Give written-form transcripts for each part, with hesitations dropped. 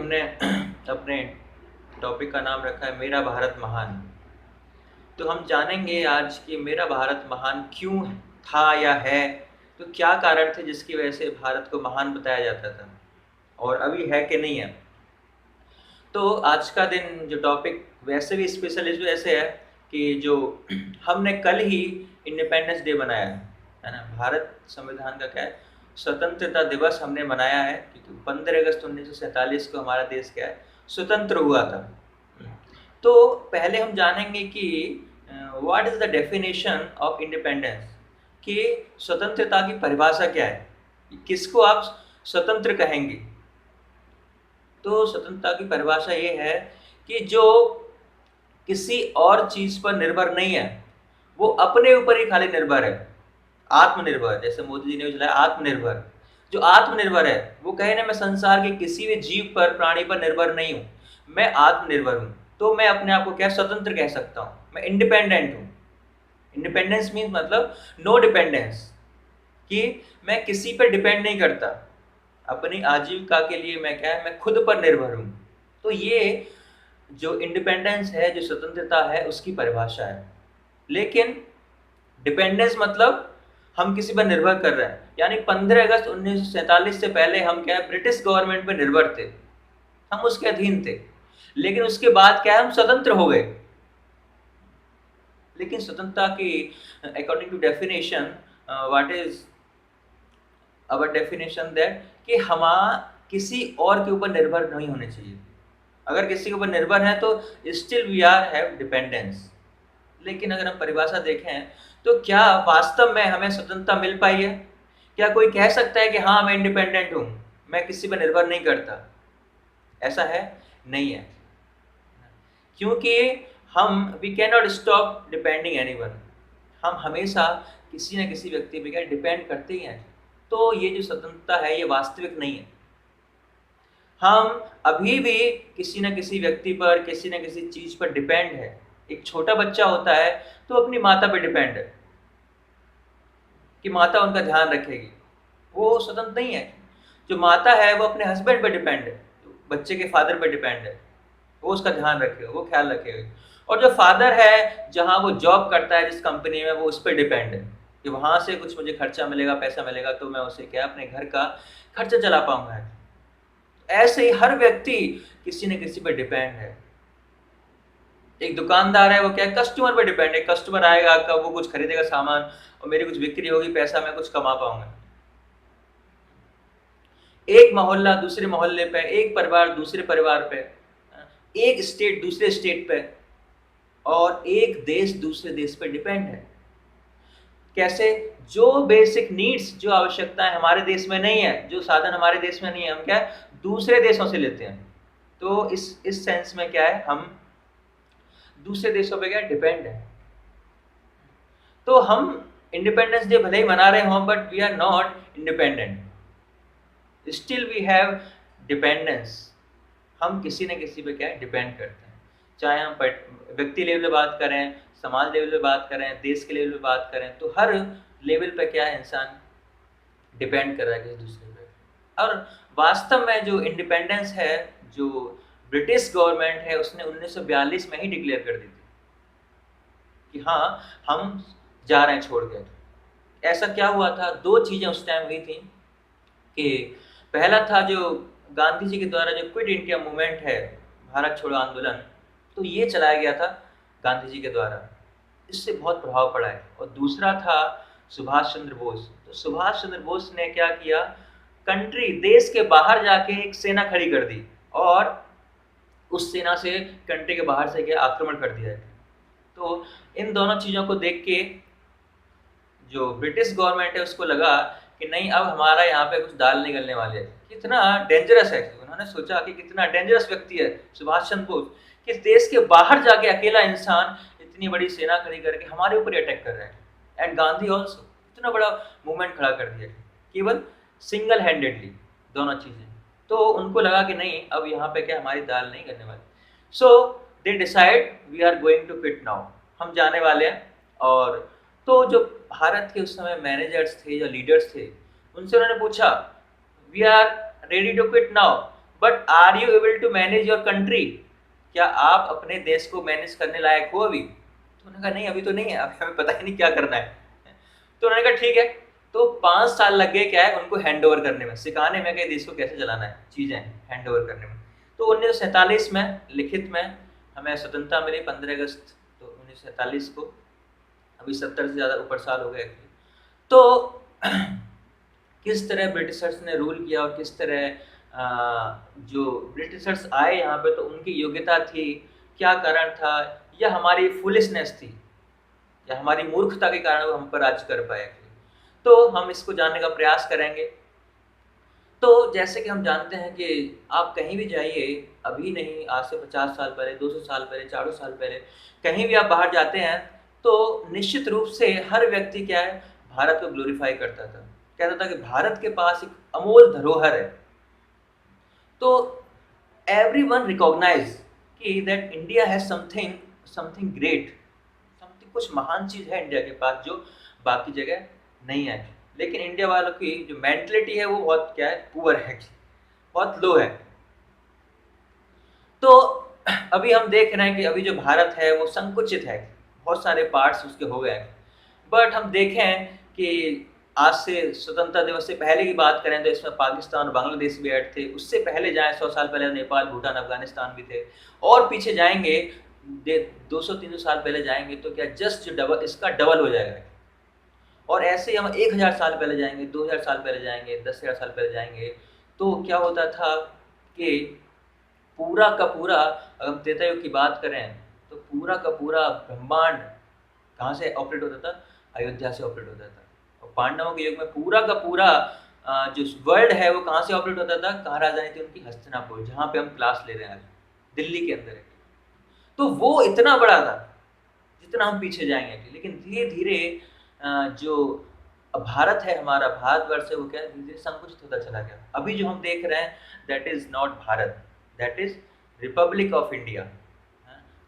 हमने अपने टॉपिक का नाम रखा है मेरा भारत महान। तो हम जानेंगे आज कि मेरा भारत महान क्यों था या है, तो क्या कारण थे जिसकी वजह से भारत को महान बताया जाता था और अभी है कि नहीं है। तो आज का दिन जो टॉपिक वैसे भी स्पेशल इस वजह से है कि जो हमने कल ही इंडिपेंडेंस डे मनाया है ना। भारत संविधान का क्या है, स्वतंत्रता दिवस हमने मनाया है क्योंकि 15 अगस्त 1947 को हमारा देश क्या है, स्वतंत्र हुआ था। तो पहले हम जानेंगे कि what is the definition of independence, कि स्वतंत्रता की परिभाषा क्या है, किसको आप स्वतंत्र कहेंगे। तो स्वतंत्रता की परिभाषा ये है कि जो किसी और चीज पर निर्भर नहीं है, वो अपने ऊपर ही खाली निर्भर है, आत्मनिर्भर। जैसे मोदी जी ने चलाया आत्मनिर्भर, जो आत्मनिर्भर है वो कहे ना मैं संसार के किसी भी जीव पर, प्राणी पर निर्भर नहीं हूं, मैं आत्मनिर्भर हूं। तो मैं अपने आप को क्या स्वतंत्र कह सकता हूं, मैं इंडिपेंडेंट हूं। इंडिपेंडेंस मीन्स मतलब नो डिपेंडेंस, कि मैं किसी पर डिपेंड नहीं करता, अपनी आजीविका के लिए मैं क्या है, मैं खुद पर निर्भर हूं। तो ये जो इंडिपेंडेंस है, जो स्वतंत्रता है, उसकी परिभाषा है। लेकिन डिपेंडेंस मतलब हम किसी पर निर्भर कर रहे हैं, यानी 15 अगस्त 1947 से पहले हम क्या है, ब्रिटिश गवर्नमेंट पर निर्भर थे, हम उसके अधीन थे। लेकिन उसके बाद क्या है, हम स्वतंत्र हो गए। लेकिन स्वतंत्रता की according to definition, what is our definition that, कि हम किसी और के ऊपर निर्भर नहीं होने चाहिए। अगर किसी के ऊपर निर्भर है तो still we are have dependence. लेकिन अगर हम परिभाषा देखें तो क्या वास्तव में हमें स्वतंत्रता मिल पाई है? क्या कोई कह सकता है कि हाँ मैं इंडिपेंडेंट हूँ, मैं किसी पर निर्भर नहीं करता? ऐसा है? नहीं है। क्योंकि हम we can not stop depending anyone, हम हमेशा किसी न किसी व्यक्ति पे क्या डिपेंड करते ही हैं। तो ये जो स्वतंत्रता है ये वास्तविक नहीं है। हम अभी भी किसी न किसी व्यक्ति पर, किसी न किसी चीज पर डिपेंड है। एक छोटा बच्चा होता है तो अपनी माता पर डिपेंड है कि माता उनका ध्यान रखेगी, वो स्वतंत्र नहीं है। जो माता है वो अपने हस्बैंड पर डिपेंड है, बच्चे के फादर पर डिपेंड है, वो उसका ध्यान रखेगा, वो ख्याल रखेगा। और जो फादर है, जहाँ वो जॉब करता है, जिस कंपनी में, वो उस पर डिपेंड है कि वहां से कुछ मुझे खर्चा मिलेगा, पैसा मिलेगा, तो मैं उसे क्या अपने घर का खर्चा चला पाऊंगा। ऐसे ही हर व्यक्ति किसी न किसी पर डिपेंड है। एक दुकानदार है, वो क्या है, कस्टमर पर डिपेंड है। कस्टमर आएगा, कब वो कुछ खरीदेगा सामान और मेरी कुछ बिक्री होगी, पैसा मैं कुछ कमा पाऊंगा। एक मोहल्ला दूसरे मोहल्ले पे, एक परिवार दूसरे परिवार पे, एक स्टेट दूसरे स्टेट पे, और एक देश दूसरे देश पे डिपेंड है। कैसे? जो बेसिक नीड्स, जो आवश्यकताएं हमारे देश में नहीं है, जो साधन हमारे देश में नहीं है, हम क्या है दूसरे देशों से लेते हैं। तो इस सेंस में क्या है, हम दूसरे देशों पे क्या डिपेंड है। तो हम इंडिपेंडेंस डे भले ही मना रहे हों, but we are not independent, still we have dependence. हम किसी न किसी पे क्या है डिपेंड करते हैं। चाहे हम व्यक्ति लेवल पे बात करें, समाज लेवल पे बात करें, देश के लेवल पे बात करें, तो हर लेवल पे क्या है, इंसान डिपेंड कर रहा है किसी दूसरे पे। और वास्तव में जो इंडिपेंडेंस है, जो ब्रिटिश गवर्नमेंट है, उसने 1942 में ही डिक्लेयर कर दी थी कि हाँ हम जा रहे हैं छोड़ के। ऐसा क्या हुआ था, दो चीजें उस टाइम हुई थी कि पहला था जो गांधी जी के द्वारा जो क्विट इंडिया मूवमेंट है, भारत छोड़ो आंदोलन, तो ये चलाया गया था गांधी जी के द्वारा, इससे बहुत प्रभाव पड़ा है। और दूसरा था सुभाष चंद्र बोस। तो सुभाष चंद्र बोस ने क्या किया, कंट्री, देश के बाहर जाके एक सेना खड़ी कर दी और उस सेना से कंट्री के बाहर से क्या आक्रमण कर दिया है। तो इन दोनों चीजों को देख के जो ब्रिटिश गवर्नमेंट है उसको लगा कि नहीं, अब हमारा यहाँ पे कुछ दाल नहीं गलने वाले है। कितना डेंजरस है, उन्होंने सोचा कि कितना डेंजरस व्यक्ति है सुभाष चंद्र बोस, कि देश के बाहर जाके अकेला इंसान इतनी बड़ी सेना खड़ी करके हमारे ऊपर अटैक कर रहे हैं। एंड गांधी ऑल्सो इतना बड़ा मूवमेंट खड़ा कर दिया केवल सिंगल हैंडेडली, दोनों चीजें। तो उनको लगा कि नहीं, अब यहाँ पे क्या हमारी दाल नहीं गलने वाली। So they decide we are going to quit now, हम जाने वाले हैं। और तो जो भारत के उस समय मैनेजर्स थे, जो लीडर्स थे, उनसे उन्होंने पूछा we are ready to quit now, but are you able to manage your country? क्या आप अपने देश को मैनेज करने लायक हो अभी? तो उन्होंने कहा नहीं, अभी तो नहीं है, अभी हमें पता ही नहीं क्या करना है। तो उन्होंने कहा ठीक है। तो 5 साल लग गए क्या है उनको हैंड ओवर करने में, सिखाने में कि देश को कैसे चलाना है, चीजें हैंड ओवर करने में। तो 1947 में लिखित में हमें स्वतंत्रता मिली 15 अगस्त तो 1947 को। अभी 70 से ज़्यादा ऊपर साल हो गए। तो किस तरह ब्रिटिशर्स ने रूल किया और किस तरह जो ब्रिटिशर्स आए यहाँ पे तो उनकी योग्यता थी, क्या कारण था, या हमारी फुलिशनेस थी, या हमारी मूर्खता के कारण वो हम पर राज कर पाए। तो हम इसको जानने का प्रयास करेंगे। तो जैसे कि हम जानते हैं कि आप कहीं भी जाइए, अभी नहीं आज से 50 साल पहले, 200 साल पहले, 400 साल पहले कहीं भी आप बाहर जाते हैं तो निश्चित रूप से हर व्यक्ति क्या है, भारत को ग्लोरीफाई करता था, कहता था कि भारत के पास एक अमूल धरोहर है। तो एवरीवन रिकॉग्नाइज कि that India has something great, something कुछ महान चीज है इंडिया के पास जो बाकी जगह नहीं है। लेकिन इंडिया वालों की जो मेंटलिटी है वो बहुत क्या है, पुअर है, बहुत लो है। तो अभी हम देख रहे हैं कि अभी जो भारत है वो संकुचित है, बहुत सारे पार्ट्स उसके हो गए हैं। बट हम देखें कि आज से स्वतंत्रता दिवस से पहले की बात करें तो इसमें पाकिस्तान और बांग्लादेश भी ऐड थे। उससे पहले जाएं 100 साल पहले नेपाल, भूटान, अफगानिस्तान भी थे। और पीछे जाएंगे 200-300 साल पहले जाएंगे तो क्या जस्ट डबल, इसका डबल हो जाएगा। और ऐसे हम 1000 साल पहले जाएंगे, 2000 साल पहले जाएंगे, 10,000 साल पहले जाएंगे तो क्या होता था कि पूरा का पूरा, अगर हम त्रेता युग की बात करें तो पूरा का पूरा ब्रह्मांड कहाँ से ऑपरेट होता था, अयोध्या से ऑपरेट होता था। और पांडवों के युग में पूरा का पूरा जो वर्ल्ड है वो कहाँ से ऑपरेट होता था, कहाँ राजधानी थी उनकी, हस्तिनापुर, जहाँ पे हम क्लास ले रहे हैं आज, दिल्ली के अंदर है। तो वो इतना बड़ा था जितना हम पीछे जाएंगे। लेकिन धीरे धीरे जो भारत है, हमारा भारतवर्ष है, वो क्या धीरे धीरे संकुचित होता चला गया। अभी जो हम देख रहे हैं that is not Bharat, that is Republic of India.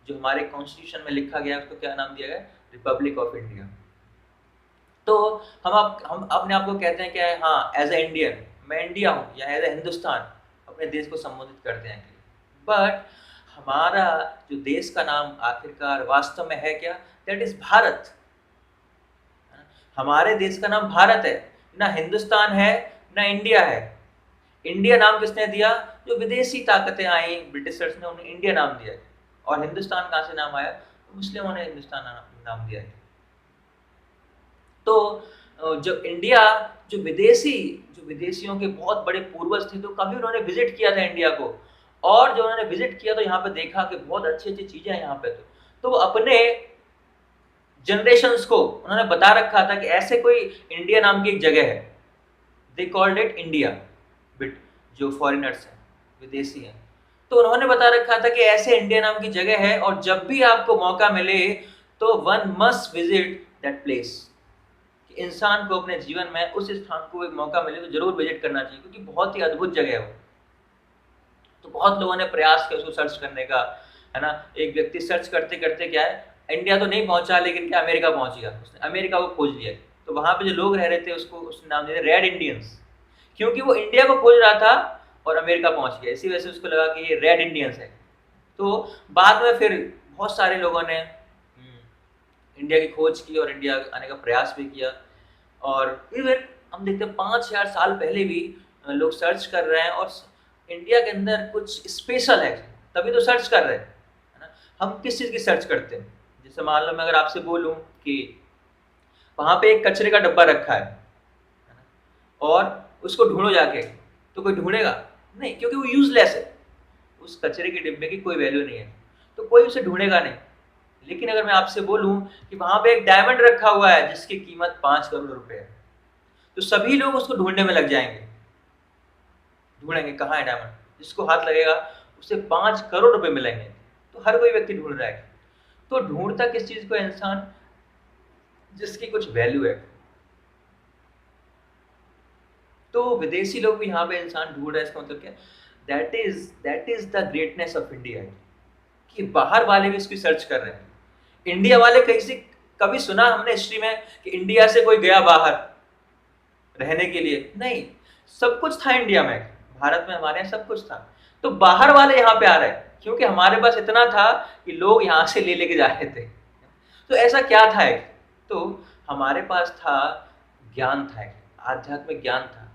जो हमारे कॉन्स्टिट्यूशन में लिखा गया उसको क्या नाम दिया गया, रिपब्लिक ऑफ इंडिया। तो हम अपने आप को कहते हैं क्या है, हाँ एज ए इंडियन मैं इंडिया हूँ, या एज ए हिंदुस्तान अपने देश को संबोधित करते हैं। बट हमारा जो देश का नाम आखिरकार वास्तव में है क्या, दैट इज भारत। हमारे देश का नाम भारत है, ना हिंदुस्तान है ना इंडिया है। इंडिया नाम किसने दिया, जो विदेशी ताकतें आई ब्रिटिशर्स ने, उन्हें इंडिया नाम दिया। और हिंदुस्तान कहाँ से नाम आया, मुस्लिमों ने हिंदुस्तान नाम दिया है। तो जो इंडिया, जो विदेशियों के बहुत बड़े पूर्वज थे, तो कभी उन्होंने विजिट किया था इंडिया को, और जो उन्होंने विजिट किया तो यहाँ पे देखा कि बहुत अच्छी अच्छी चीजें हैं यहाँ पे। तो वो अपने जनरेशंस को उन्होंने बता रखा था कि ऐसे कोई इंडिया नाम की एक जगह है, they called it India. But जो फॉरेनर्स हैं, विदेशी हैं, तो उन्होंने बता रखा था कि ऐसे इंडिया नाम की जगह है, और जब भी आपको मौका मिले तो one must visit that place. इंसान को अपने जीवन में उस स्थान को एक मौका मिले तो जरूर विजिट करना चाहिए, क्योंकि बहुत ही अद्भुत जगह है वो। तो बहुत लोगों ने प्रयास किया उसको सर्च करने का, है ना। एक व्यक्ति सर्च करते करते क्या है, इंडिया तो नहीं पहुंचा, लेकिन क्या अमेरिका पहुंच गया, उसने अमेरिका को खोज लिया। तो वहां पे जो लोग रह रहे थे उसको उसने नाम दिया रेड इंडियंस, क्योंकि वो इंडिया को खोज रहा था और अमेरिका पहुंच गया, इसी वजह से उसको लगा कि ये रेड इंडियंस है। तो बाद में फिर बहुत सारे लोगों ने इंडिया की खोज की और इंडिया आने का प्रयास भी किया। और इवन हम देखते हैं 5000 साल पहले भी लोग सर्च कर रहे हैं, और इंडिया के अंदर कुछ स्पेशल है, तभी तो सर्च कर रहे हैं, है ना। हम किस चीज़ की सर्च करते हैं, जैसे मान लो मैं अगर आपसे बोलूं कि वहां पे एक कचरे का डब्बा रखा है, और उसको ढूंढो जाके, तो कोई ढूंढेगा नहीं, क्योंकि वो यूजलेस है, उस कचरे के डिब्बे की कोई वैल्यू नहीं है, तो कोई उसे ढूंढेगा नहीं। लेकिन अगर मैं आपसे बोलूं कि वहां पे एक डायमंड रखा हुआ है जिसकी कीमत 5 करोड़ रुपए है, तो सभी लोग उसको ढूंढने में लग जाएंगे, ढूंढेंगे कहाँ है डायमंड, जिसको हाथ लगेगा उसे 5 करोड़ रुपए मिलेंगे। तो हर कोई व्यक्ति ढूंढ रहा है। तो ढूंढता किस चीज को इंसान, जिसकी कुछ वैल्यू है। तो विदेशी लोग भी यहाँ पे इंसान ढूंढ रहे हैं, इसका मतलब क्या, that is the greatness of India, कि बाहर वाले भी इसकी सर्च कर रहे हैं। इंडिया वाले कहीं से कभी सुना हमने हिस्ट्री में कि इंडिया से कोई गया बाहर रहने के लिए, नहीं, सब कुछ था इंडिया में, भारत में हमारे यहाँ सब कुछ था। तो बाहर वाले यहाँ पे आ रहे हैं क्योंकि हमारे पास इतना था कि लोग यहाँ से ले लेके जा रहे थे। तो ऐसा क्या था एक, तो हमारे पास था ज्ञान था, एक आध्यात्मिक ज्ञान था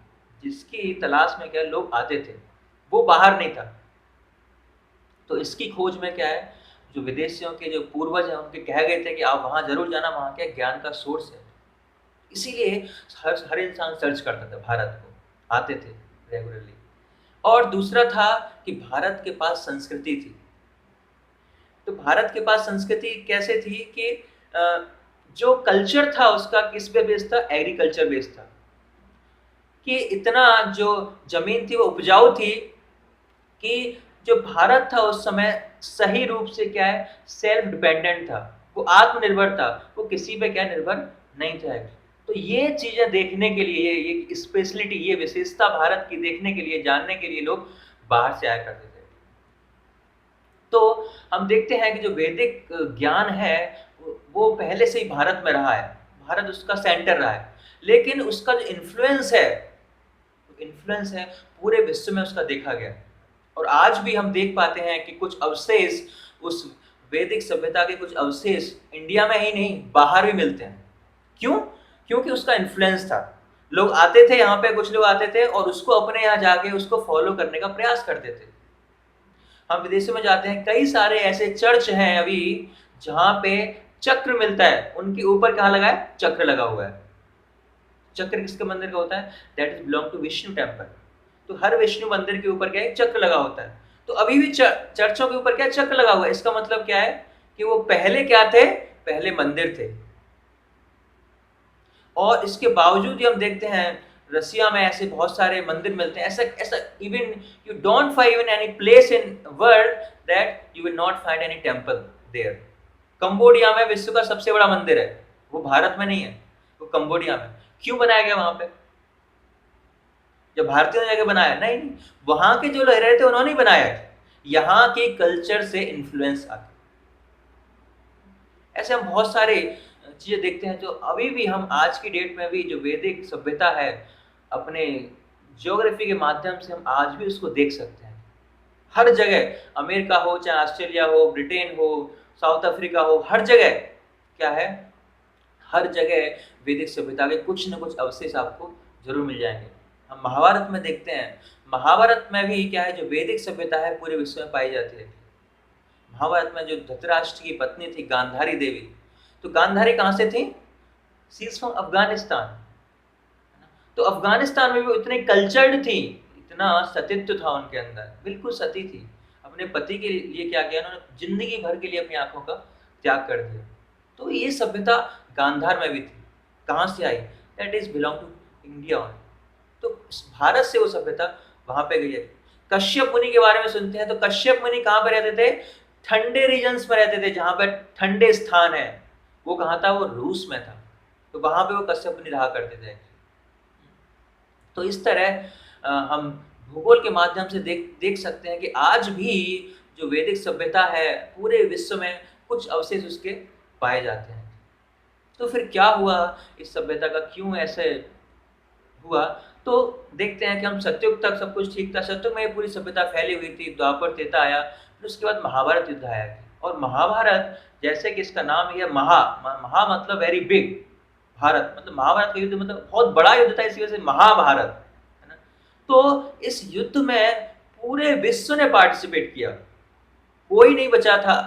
जिसकी तलाश में क्या लोग आते थे, वो बाहर नहीं था। तो इसकी खोज में क्या है, जो विदेशियों के जो पूर्वज हैं उनके कह गए थे कि आप वहाँ जरूर जाना, वहाँ के ज्ञान का सोर्स है। इसीलिए हर इंसान सर्च करता था, भारत को आते थे रेगुलरली। और दूसरा था कि भारत के पास संस्कृति थी। तो भारत के पास संस्कृति कैसे थी कि जो कल्चर था उसका किस पे बेस्ड था, एग्रीकल्चर बेस्ड था। कि इतना जो जमीन थी वो उपजाऊ थी कि जो भारत था उस समय सही रूप से क्या है, सेल्फ डिपेंडेंट था, वो आत्मनिर्भर था, वो किसी पे क्या निर्भर नहीं था। तो ये चीजें देखने के लिए, ये स्पेशलिटी, ये विशेषता भारत की देखने के लिए, जानने के लिए लोग बाहर से आया करते थे। तो हम देखते हैं कि जो वैदिक ज्ञान है वो पहले से ही भारत में रहा है, भारत उसका सेंटर रहा है, लेकिन उसका जो इन्फ्लुएंस है पूरे विश्व में उसका देखा गया। और आज भी हम देख पाते हैं कि कुछ अवशेष, उस वैदिक सभ्यता के कुछ अवशेष इंडिया में ही नहीं बाहर भी मिलते हैं। क्यों? क्योंकि उसका इन्फ्लुएंस था, लोग आते थे यहाँ पे, कुछ लोग आते थे और उसको अपने यहाँ जाके उसको फॉलो करने का प्रयास करते थे। हम विदेशों में जाते हैं, कई सारे ऐसे चर्च हैं अभी जहाँ पे चक्र मिलता है, उनके ऊपर क्या लगा है, चक्र लगा हुआ है। चक्र किसके मंदिर का होता है, that is belong to Vishnu temple. तो हर विष्णु मंदिर के ऊपर क्या है, चक्र लगा होता है। तो अभी भी चर्चों के ऊपर क्या चक्र लगा हुआ है, इसका मतलब क्या है कि वो पहले क्या थे, पहले मंदिर थे। और इसके बावजूद ही हम देखते हैं रसिया में ऐसे बहुत सारे मंदिर मिलते हैं, ऐसा ऐसा even you don't find even any place in world that you will not find any temple there. Cambodia में विश्व का सबसे बड़ा मंदिर है, वो भारत में नहीं है, वो कंबोडिया में। क्यों बनाया गया वहां पे, जब भारतीयों ने जाके बनाया? नहीं, वहां के जो रह रहे थे उन्होंने ही बनाया है, यहाँ के कल्चर से इन्फ्लुएंस आके। ऐसे हम बहुत सारे चीजें देखते हैं जो अभी भी हम आज की डेट में भी जो वैदिक सभ्यता है, अपने ज्योग्राफी के माध्यम से हम आज भी उसको देख सकते हैं। हर जगह, अमेरिका हो चाहे ऑस्ट्रेलिया हो, ब्रिटेन हो, साउथ अफ्रीका हो, हर जगह क्या है, हर जगह वैदिक सभ्यता के कुछ न कुछ अवशेष आपको जरूर मिल जाएंगे। हम महाभारत में देखते हैं, महाभारत में भी क्या है, जो वैदिक सभ्यता है पूरे विश्व में पाई जाती है। महाभारत में जो धृतराष्ट्र की पत्नी थी गांधारी देवी, तो गांधारी कहाँ से थी, शी इज फ्रॉम अफगानिस्तान। तो अफगानिस्तान में भी वो इतने कल्चर्ड थी, इतना सतीत्व था उनके अंदर, बिल्कुल सती थी। अपने पति के लिए क्या किया उन्होंने, जिंदगी भर के लिए अपनी आंखों का त्याग कर दिया। तो ये सभ्यता गांधार में भी थी। कहाँ से आई, that is belong to India. तो भारत से वो सभ्यता वहां पे गई है। कश्यप मुनि के बारे में सुनते हैं, तो कश्यप मुनि कहाँ पे रहते थे, ठंडे रीजन्स में रहते थे, जहाँ पे ठंडे स्थान है। वो कहाँ था, वो रूस में था। तो वहां पे वो कश्यप मुनि रहा करते थे। तो इस तरह हम भूगोल के माध्यम से देख सकते हैं कि आज भी जो वैदिक सभ्यता है पूरे विश्व में कुछ अवशेष उसके पाए जाते हैं। तो फिर क्या हुआ इस सभ्यता का, क्यों ऐसे हुआ? तो देखते हैं कि हम सतयुग तक सब कुछ ठीक था, सतयुग में पूरी सभ्यता फैली हुई थी, द्वापर त्रेता आया, फिर उसके बाद महाभारत युद्ध आया। और महाभारत, जैसे कि इसका नाम ही है महा मतलब वेरी बिग, भारत मतलब महाभारत का युद्ध मतलब बहुत बड़ा युद्ध था, इसी वजह से महाभारत है ना। तो इस युद्ध में पूरे विश्व ने पार्टिसिपेट किया, कोई नहीं बचा था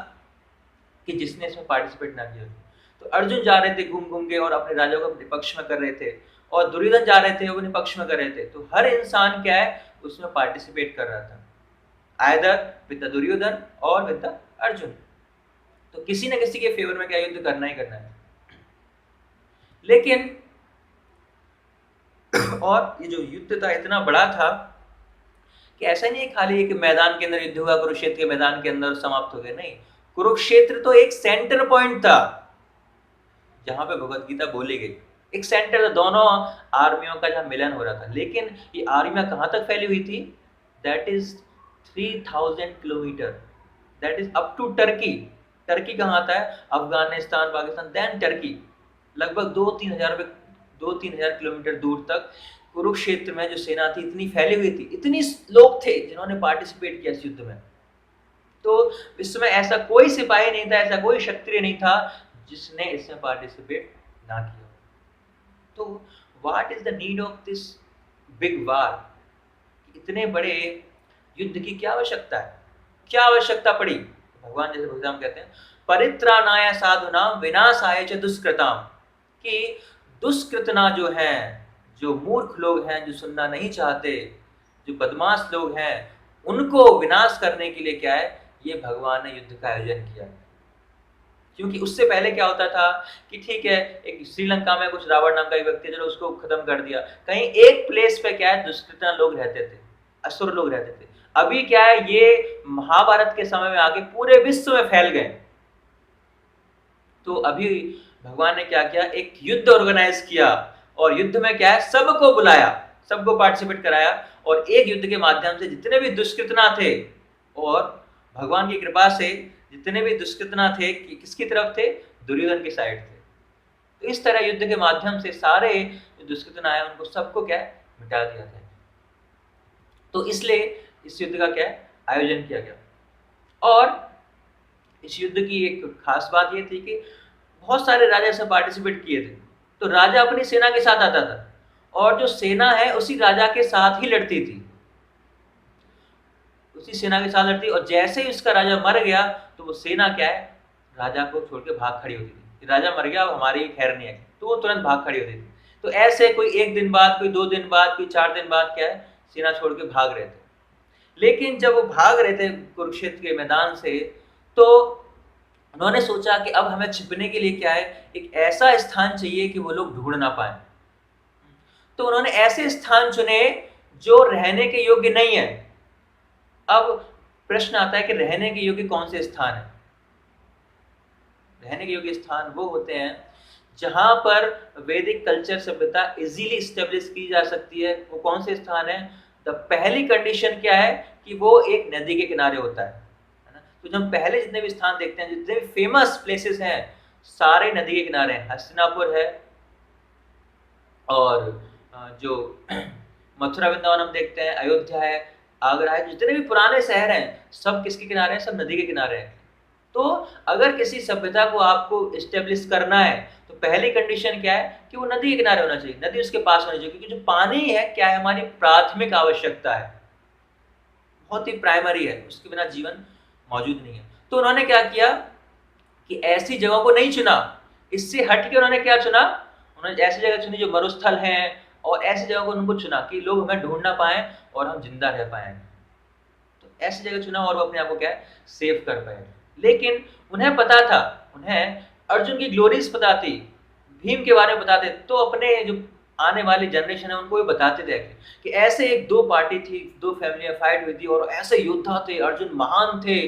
कि जिसने इसमें पार्टिसिपेट ना किया। तो अर्जुन जा रहे थे घूम घूम के और अपने राजा को अपने पक्ष में कर रहे थे, और दुर्योधन जा रहे थे वो अपने पक्ष में कर रहे थे। तो हर इंसान क्या है, उसमें पार्टिसिपेट कर रहा था, आइदर विद द दुर्योधन और विद द अर्जुन। तो किसी न किसी के फेवर में क्या युद्ध करना ही करना है। लेकिन और ये जो युद्ध था इतना बड़ा था कि ऐसा नहीं है खाली एक मैदान के अंदर युद्ध हुआ, कुरुक्षेत्र के मैदान के अंदर समाप्त हो गया, नहीं। कुरुक्षेत्र तो एक सेंटर पॉइंट था जहां पे भगवत गीता बोली गई, एक सेंटर था, दोनों आर्मियों का जहां मिलन हो रहा था। लेकिन ये आर्मियां कहां तक फैली हुई थी, that is 3000 kilometre, that is up to Turkey. Turkey कहाँ आता है, अफगानिस्तान, पाकिस्तान, देन टर्की। लगभग 2-3 हजार किलोमीटर दूर तक कुरुक्षेत्र में जो सेना थी इतनी फैली हुई थी, इतनी लोग थे जिन्होंने पार्टिसिपेट किया इस युद्ध में। तो इसमें ऐसा कोई सिपाही नहीं था, ऐसा कोई क्षत्रिय नहीं था जिसने इसमें पार्टिसिपेट ना किया। तो what is the need of this big war? इतने बड़े युद्ध की क्या आवश्यकता है, क्या आवश्यकता पड़ी? भगवान जैसे भगवान कहते हैं परित्राणाय साधुनाम विनाशाय च दुष्कृताम, कि दुष्कृतना जो हैं, जो मूर्ख लोग हैं, जो सुनना नहीं चाहते, जो बदमाश लोग हैं, उनको विनाश करने के लिए क्या है, ये भगवान ने युद्ध का आयोजन किया। क्योंकि उससे पहले क्या होता था कि ठीक है, एक श्रीलंका में कुछ रावण नाम का एक व्यक्ति, चलो उसको खत्म कर दिया। कहीं एक प्लेस पे क्या है, दुष्कृतना लोग रहते थे, असुर लोग रहते थे। अभी क्या है, ये महाभारत के समय में आके पूरे विश्व में फैल गए। तो अभी भगवान ने क्या किया, एक युद्ध ऑर्गेनाइज किया, और युद्ध में क्या है, सबको बुलाया, सबको पार्टिसिपेट कराया, और एक युद्ध के माध्यम से जितने भी दुष्कृतना थे, और भगवान की कृपा से जितने भी दुष्कृतना थे किसकी तरफ थे, दुर्योधन की साइड थे। तो इस तरह युद्ध के माध्यम से सारे दुष्कृतना है उनको सबको क्या है, मिटा दिया था। तो इसलिए इस युद्ध का क्या है, आयोजन किया गया। और इस युद्ध की एक खास बात ये थी कि बहुत सारे राजा इसमें पार्टिसिपेट किए थे। तो राजा अपनी सेना के साथ आता था, और जो सेना है उसी राजा के साथ ही लड़ती थी, उसी सेना के साथ लड़ती, और जैसे ही उसका राजा मर गया तो वो सेना क्या है, राजा को छोड़ के भाग खड़ी होती थी। राजा मर गया, अब हमारी खैर नहीं है, तो वो तुरंत भाग खड़ी होती थी। तो ऐसे कोई 1 दिन बाद, कोई 2 दिन बाद, कोई 4 दिन बाद क्या है, सेना छोड़ के भाग रहे थे। लेकिन जब वो भाग रहे थे कुरुक्षेत्र के मैदान से, तो उन्होंने सोचा कि अब हमें छिपने के लिए क्या है, एक ऐसा स्थान चाहिए कि वो लोग ढूंढ ना पाए। तो उन्होंने ऐसे स्थान चुने जो रहने के योग्य नहीं है। अब प्रश्न आता है कि रहने के योग्य कौन से स्थान है? रहने के योग्य स्थान वो होते हैं जहां पर वैदिक कल्चर सभ्यता इजीली स्टेब्लिश की जा सकती है। वो कौन से स्थान है? तो पहली कंडीशन क्या है कि वो एक नदी के किनारे होता है ना। तो जब पहले जितने भी स्थान देखते हैं, जितने भी फेमस प्लेसेस हैं, सारे नदी के किनारे हैं। हस्तिनापुर है, और जो मथुरा वृंदावन हम देखते हैं, अयोध्या है, आगरा है, जितने भी पुराने शहर हैं सब किसके किनारे हैं? सब नदी के किनारे हैं। तो अगर किसी सभ्यता को आपको इस्टेब्लिश करना है तो पहली कंडीशन क्या है कि वो नदी के किनारे होना चाहिए, नदी उसके पास होनी चाहिए। क्योंकि जो पानी है क्या है, हमारी प्राथमिक आवश्यकता है, बहुत ही प्राइमरी है, उसके बिना जीवन मौजूद नहीं है। तो उन्होंने क्या किया कि ऐसी जगहों को नहीं चुना, इससे हट के उन्होंने क्या चुना, उन्होंने ऐसी जगह चुनी जो मरुस्थल हैं, और ऐसी जगह को उनको चुना कि लोग हमें ढूंढ ना पाए और हम जिंदा रह पाए। तो ऐसी जगह चुना और वो अपने आप को क्या है, सेव कर पाए। लेकिन उन्हें पता था, उन्हें अर्जुन की ग्लोरीज पता थी, भीम के बारे में बताते, तो अपने जो आने वाली जनरेशन है उनको भी बताते थे कि ऐसे एक दो पार्टी थी, दो फैमिलियां फाइट हुई थी, और ऐसे योद्धा थे, अर्जुन महान थे।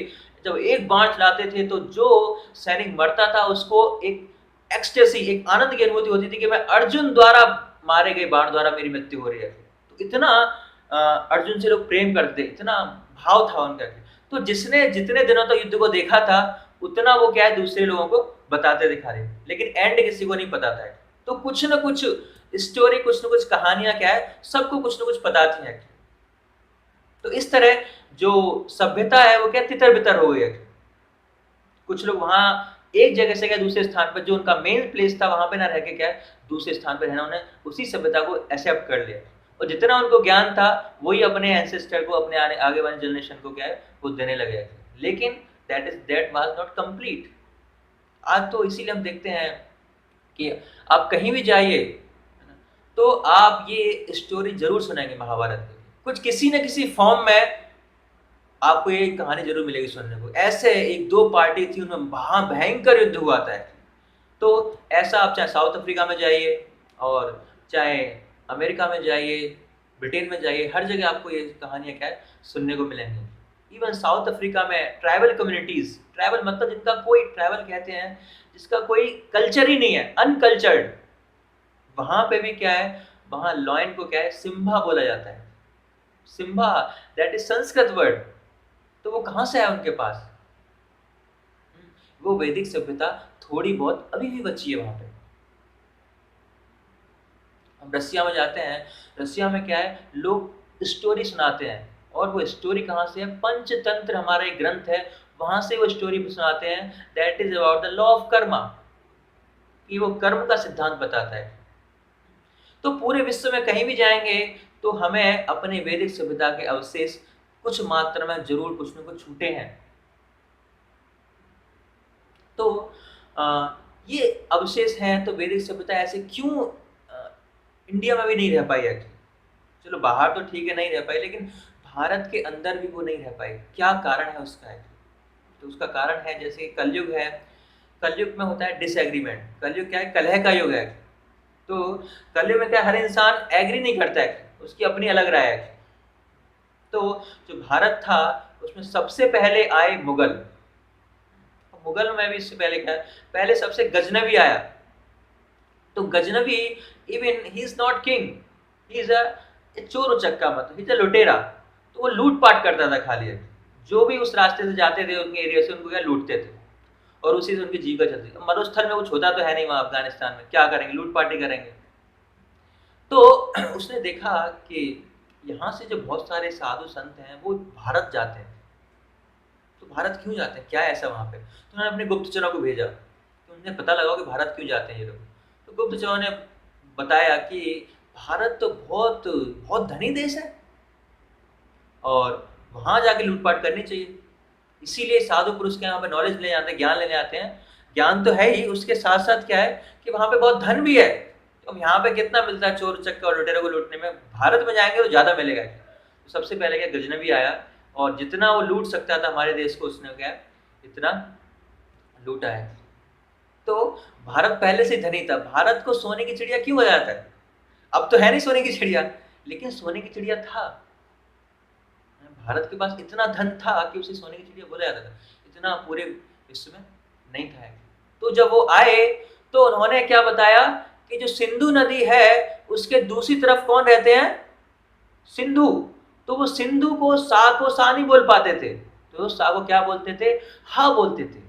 जब एक बाण चलाते थे तो जो सैनिक मरता था उसको एक एक्सटेसी, एक आनंद की अनुभूति होती थी कि मैं अर्जुन द्वारा मारे गए बाण द्वारा मेरी मृत्यु हो रही है। तो इतना अर्जुन से लोग प्रेम करते, इतना भाव था उनका। तो जिसने जितने दिनों तक युद्ध को देखा था उतना वो क्या है, दूसरे लोगों को बताते दिखा रहे, लेकिन एंड किसी को नहीं पता था। तो कुछ न कुछ स्टोरी, कुछ न कुछ कहानियां क्या है, सबको कुछ न कुछ पता थी है। तो इस तरह जो सभ्यता है वो क्या तितर बितर हो गई है। कुछ लोग वहां एक जगह से गए दूसरे स्थान पर, जो उनका मेन प्लेस था वहां पे ना रह के क्या है, दूसरे स्थान पर रहना, उन्हें उसी सभ्यता को एक्सेप्ट कर लिया, और जितना उनको ज्ञान था वही अपने एंसेस्टर को, अपने आगे वाले जनरेशन को क्या है, वो देने लगे। लेकिन दैट वाज नॉट कंप्लीट। आज तो इसीलिए हम देखते हैं कि आप कहीं भी जाइए तो आप ये स्टोरी जरूर सुनेंगे महाभारत की, कुछ किसी न किसी फॉर्म में आपको ये कहानी जरूर मिलेगी सुनने को। ऐसे एक दो पार्टी थी, उनमें वहां भयंकर युद्ध हुआ था। तो ऐसा आप चाहे साउथ अफ्रीका में जाइए, और चाहे अमेरिका में जाइए, ब्रिटेन में जाइए, हर जगह आपको ये कहानियां क्या है, सुनने को मिलेंगी। इवन साउथ अफ्रीका में ट्राइबल कम्युनिटीज, ट्राइबल मतलब जिनका कोई, ट्राइबल कहते हैं जिसका कोई कल्चर ही नहीं है, अनकल्चर्ड, वहां पे भी क्या है, वहां लॉयन को क्या है, सिम्बा बोला जाता है। सिम्बा, दैट इज संस्कृत वर्ड। तो वो कहां से आया उनके पास? वो वैदिक सभ्यता थोड़ी बहुत अभी भी बची है वहां पे। हम रसिया में जाते हैं, रसिया में क्या है, लोग स्टोरी सुनाते हैं, और वो स्टोरी कहाँ से है, पंचतंत्र हमारा एक ग्रंथ है, वहां से वो स्टोरी सुनाते हैं, that is about the law of Karma, कि वो कर्म का सिद्धांत बताता है। तो पूरे विश्व में कहीं भी जाएंगे तो हमें अपने वैदिक सभ्यता के अवशेष कुछ मात्रा में जरूर कुछ न कुछ छूटे हैं। तो ये अवशेष हैं, तो वैदिक सभ्यता ऐसे क्यों इंडिया में भी नहीं रह पाई एक्चुअली? चलो बाहर तो ठीक है नहीं रह पाई, लेकिन भारत के अंदर भी वो नहीं रह पाई, क्या कारण है उसका है? तो उसका कारण है, जैसे कलयुग है, कलयुग में होता है डिसएग्रीमेंट, कलयुग क्या है, कलह का युग है। तो कलयुग में क्या, हर इंसान एग्री नहीं करता है, उसकी अपनी अलग राय है। तो जो भारत था उसमें सबसे पहले आए मुगल, मुगल में भी इससे पहले क्या है, पहले सबसे गजनवी आया। तो Ghaznavi, even he is not king, he is a चोर उचक्का, मतलब ही इज अ लुटेरा। तो वो लूटपाट करता था खाली, जो भी उस रास्ते से जाते थे उनके एरिया से, उनको क्या लूटते थे, और उसी से उनकी जीविका चलती थी। मरुस्थल में कुछ होता तो है नहीं वहाँ अफगानिस्तान में, क्या करेंगे, लूटपाट ही करेंगे। तो उसने देखा कि यहाँ से जो बहुत सारे साधु संत हैं वो भारत जाते हैं, तो भारत क्यों जाते हैं, क्या है ऐसा वहाँ पे? तो उन्होंने अपने गुप्तचरों को भेजा, तो उन्हें पता लगा कि भारत क्यों जाते हैं ये लोग। तो गुप्तचरों ने बताया कि भारत तो बहुत बहुत धनी देश है, और वहाँ जाके लूटपाट करनी चाहिए, इसीलिए साधु पुरुष के यहाँ पे नॉलेज लेने आते हैं, ज्ञान लेने आते हैं। ज्ञान तो है ही, उसके साथ साथ क्या है कि वहाँ पे बहुत धन भी है। तो यहाँ पे कितना मिलता है चोर चक्का और लुटेरों को लूटने में, भारत में जाएंगे तो ज़्यादा मिलेगा। तो सबसे पहले क्या, गजनवी आया, और जितना वो लूट सकता था हमारे देश को, उसने क्या इतना लूटा है। तो भारत पहले से धनी था, भारत को सोने की चिड़िया क्यों बोला जाता है? अब तो है नहीं सोने की चिड़िया, लेकिन सोने की चिड़िया था, भारत के पास इतना धन था कि उसे सोने की चिड़िया बोला जाता था, इतना पूरे विश्व में नहीं था। तो जब वो आए तो उन्होंने क्या बताया कि जो सिंधु नदी है उसके दूसरी तरफ कौन रहते हैं, सिंधु। तो वो सिंधु को सा नहीं बोल पाते थे, तो सा को क्या बोलते थे, हा बोलते थे।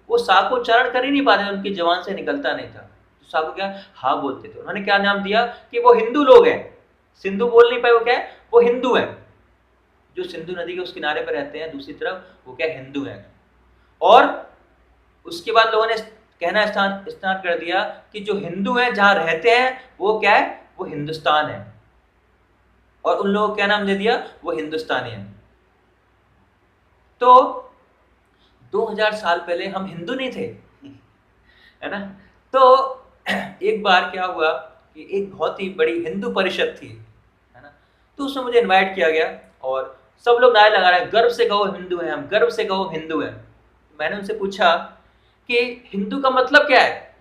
वो सा को उच्चारण कर ही नहीं पाते, उनकी जबान से निकलता नहीं था, तो सा को क्या हा बोलते थे। उन्होंने क्या नाम दिया कि वो हिंदू लोग हैं, सिंधु बोल नहीं पाए, वो क्या है, वो हिंदू हैं, जो सिंधु नदी के उस किनारे पर रहते हैं दूसरी तरफ, वो क्या हिंदू हैं। और उसके बाद लोगों ने कहना स्थान कर दिया कि जो हिंदू हैं जहां रहते हैं वो क्या है, वो हिंदुस्तान है, और उन लोगों को क्या नाम दे दिया, वो हिंदुस्तानी है। तो 2000 साल पहले हम हिंदू नहीं थे, है ना? तो एक बार क्या हुआ कि एक बहुत ही बड़ी हिंदू परिषद थी, है ना? तो उसमें मुझे इनवाइट किया गया, और सब लोग नारे लगा रहे हैं, गर्व से कहो हिंदू हैं हम, गर्व से कहो हिंदू हैं। मैंने उनसे पूछा कि हिंदू का मतलब क्या है,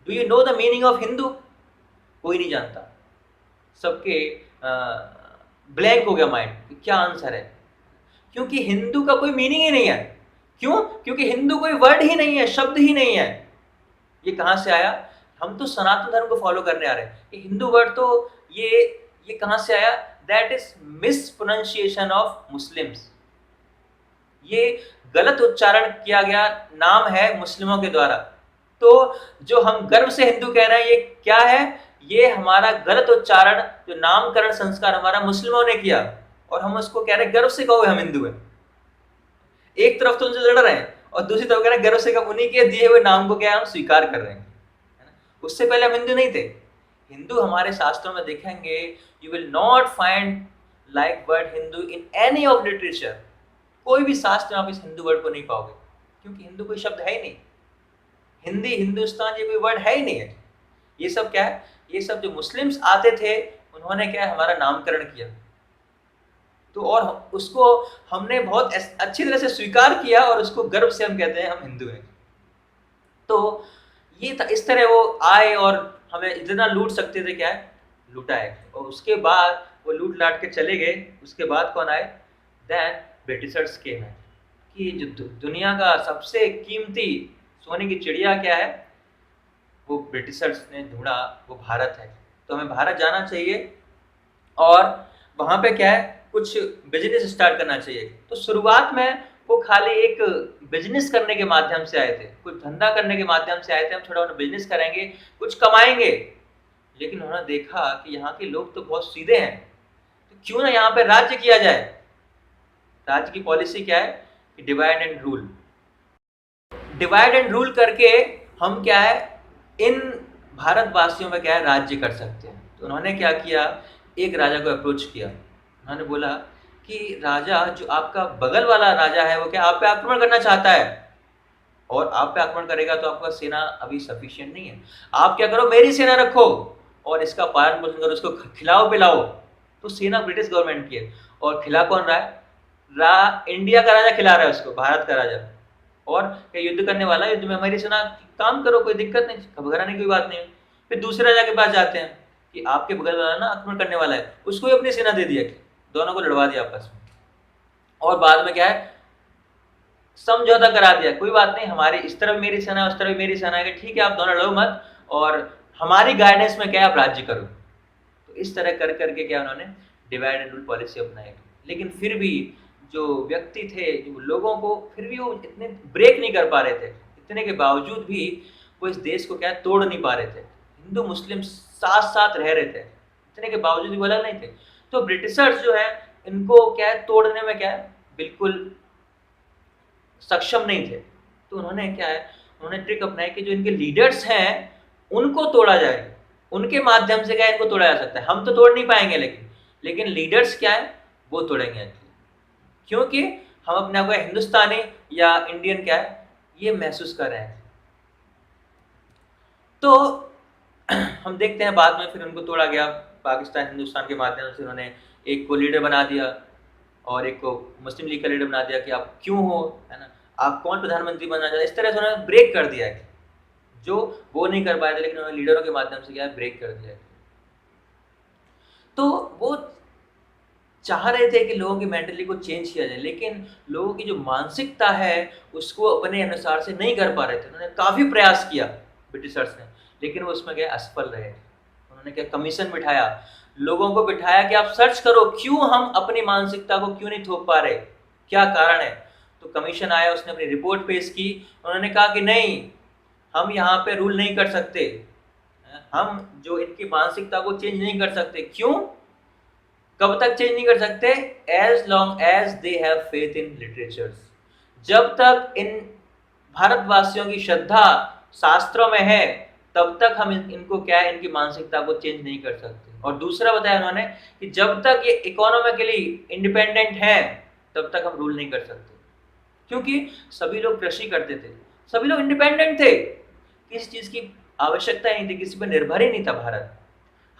do you know the meaning of Hindu? कोई नहीं जानता, सबके ब्लैंक हो गया माइंड, क्या आंसर है, क्योंकि हिंदू का कोई मीनिंग ही नहीं है। क्यों? क्योंकि हिंदू कोई वर्ड ही नहीं है, शब्द ही नहीं है। ये कहां से आया? हम तो सनातन धर्म को फॉलो करने आ रहे हैं, ये हिंदू वर्ड तो ये कहां से आया? That is miss pronunciation of Muslims, ये गलत उच्चारण किया गया नाम है मुस्लिमों के द्वारा। तो जो हम गर्व से हिंदू कह रहे हैं, ये क्या है, ये हमारा गलत उच्चारण, जो नामकरण संस्कार हमारा मुस्लिमों ने किया, और हम उसको कह रहे हैं गर्व से कहो हम हिंदू हैं। एक तरफ तो उनसे लड़ रहे हैं, और दूसरी तरफ कह रहे हैं गर्व से कहो, उन्हीं के दिए हुए नाम को क्या हम स्वीकार कर रहे हैं, है ना? उससे पहले हम हिंदू नहीं थे। हिंदू हमारे शास्त्रों में देखेंगे, you will not find like word Hindu in any of literature, कोई भी शास्त्र में आप इस हिंदू वर्ड को नहीं पाओगे, क्योंकि हिंदू कोई शब्द है ही नहीं, हिंदी हिंदुस्तान ये कोई वर्ड है ही नहीं है। ये सब क्या है, ये सब जो मुस्लिम्स आते थे उन्होंने क्या है, हमारा नामकरण किया, तो और उसको हमने बहुत अच्छी तरह से स्वीकार किया, और उसको गर्व से हम कहते हैं हम हिंदू हैं। तो ये था, इस तरह वो आए और हमें इतना लूट सकते थे, क्या है, लूटा है। और उसके बाद वो लूट लाट के चले गए। उसके बाद कौन आए? देन ब्रिटिशर्स के हैं कि जो दुनिया का सबसे कीमती सोने की चिड़िया क्या है, वो ब्रिटिशर्स ने ढूंढा, वो भारत है। तो हमें भारत जाना चाहिए, और वहाँ पे क्या है, कुछ बिजनेस स्टार्ट करना चाहिए। तो शुरुआत में वो खाली एक बिजनेस करने के माध्यम से आए थे, कुछ धंधा करने के माध्यम से आए थे, हम थोड़ा बिजनेस करेंगे, कुछ कमाएंगे, लेकिन उन्होंने देखा कि यहाँ के लोग तो बहुत सीधे हैं, तो क्यों ना यहाँ पे राज्य किया जाए। राज्य की पॉलिसी क्या है कि divide and rule. Divide and rule करके हम क्या है इन भारतवासियों में क्या है राज्य कर सकते हैं। तो उन्होंने क्या किया, एक राजा को अप्रोच किया। उन्होंने बोला कि राजा, जो आपका बगल वाला राजा है वो क्या आप पे आक्रमण करना चाहता है, और आप पे आक्रमण करेगा तो आपका सेना अभी सफिशिएंट नहीं है। आप क्या करो, मेरी सेना रखो और इसका पालन पोषण करो, इसको खिलाओ पिलाओ। तो सेना ब्रिटिश गवर्नमेंट की है, और खिला कौन रहा है, इंडिया का राजा खिला रहा है उसको, भारत का राजा। और क्या युद्ध करने वाला, युद्ध में हमारी सेना, काम करो, कोई दिक्कत नहीं, घबराने की कोई बात नहीं है। फिर दूसरे राजा के पास जाते हैं कि आपके बगल वाला ना आक्रमण करने वाला है, उसको भी अपनी सेना दे दिया, दोनों को लड़वा दिया आपस में। और बाद में क्या है, समझौता करा दिया, कोई बात नहीं, हमारी इस तरफ मेरी सेना है, उस तरफ मेरी सेना है, ठीक है आप दोनों लड़ो मत, और हमारी गाइडेंस में क्या है आप राज्य करो। तो इस तरह कर करके क्या उन्होंने डिवाइड एंड रूल पॉलिसी अपनाई। लेकिन फिर भी जो व्यक्ति थे, जो लोगों को, फिर भी वो इतने ब्रेक नहीं कर पा रहे थे। इतने के बावजूद भी वो इस देश को क्या है तोड़ नहीं पा रहे थे। हिंदू मुस्लिम साथ साथ रह रहे थे, इतने के बावजूद भी वो अलग नहीं थे। तो ब्रिटिशर्स जो है इनको क्या है तोड़ने में क्या है बिल्कुल सक्षम नहीं थे। तो उन्होंने क्या है, उन्होंने ट्रिक अपनाई कि जो इनके लीडर्स हैं उनको तोड़ा जाए, उनके माध्यम से क्या इनको तोड़ा जा सकता है। हम तो तोड़ नहीं पाएंगे, लेकिन लीडर्स क्या है वो तोड़ेंगे, क्योंकि हम अपने आप को हिंदुस्तानी या इंडियन क्या है ये महसूस कर रहे हैं। तो हम देखते हैं बाद में फिर उनको तोड़ा गया, पाकिस्तान हिंदुस्तान के माध्यम से उन्होंने एक को लीडर बना दिया और एक को मुस्लिम लीग का लीडर बना दिया कि आप क्यों हो, है ना, आप कौन प्रधानमंत्री बनना चाहते हैं। इस तरह से उन्होंने ब्रेक कर दिया है, जो वो नहीं कर पाए थे, लेकिन उन्होंने लीडरों के माध्यम से क्या है ब्रेक कर दिया है। तो वो चाह रहे थे कि लोगों की मेंटली को चेंज किया जाए, लेकिन लोगों की जो मानसिकता है उसको अपने अनुसार से नहीं कर पा रहे थे। उन्होंने काफ़ी प्रयास किया ब्रिटिशर्स ने, लेकिन वो उसमें क्या असफल रहे। उन्होंने क्या कमीशन बिठाया, लोगों को बिठाया कि आप सर्च करो क्यों हम अपनी मानसिकता को क्यों नहीं थोप पा रहे, क्या कारण है। तो कमीशन आया, उसने अपनी रिपोर्ट पेश की। उन्होंने कहा कि नहीं, हम यहाँ पे रूल नहीं कर सकते, हम जो इनकी मानसिकता को चेंज नहीं कर सकते। क्यों, कब तक चेंज नहीं कर सकते, as long as they have faith in literatures. जब तक इन भारतवासियों की श्रद्धा शास्त्रों में है तब तक हम इनको क्या है इनकी मानसिकता को चेंज नहीं कर सकते। और दूसरा बताया उन्होंने कि जब तक ये इकोनॉमिकली इंडिपेंडेंट है तब तक हम रूल नहीं कर सकते, क्योंकि सभी लोग कृषि करते थे, सभी लोग इंडिपेंडेंट थे, किसी चीज की आवश्यकता ही नहीं थी, किसी पर निर्भर ही नहीं था भारत।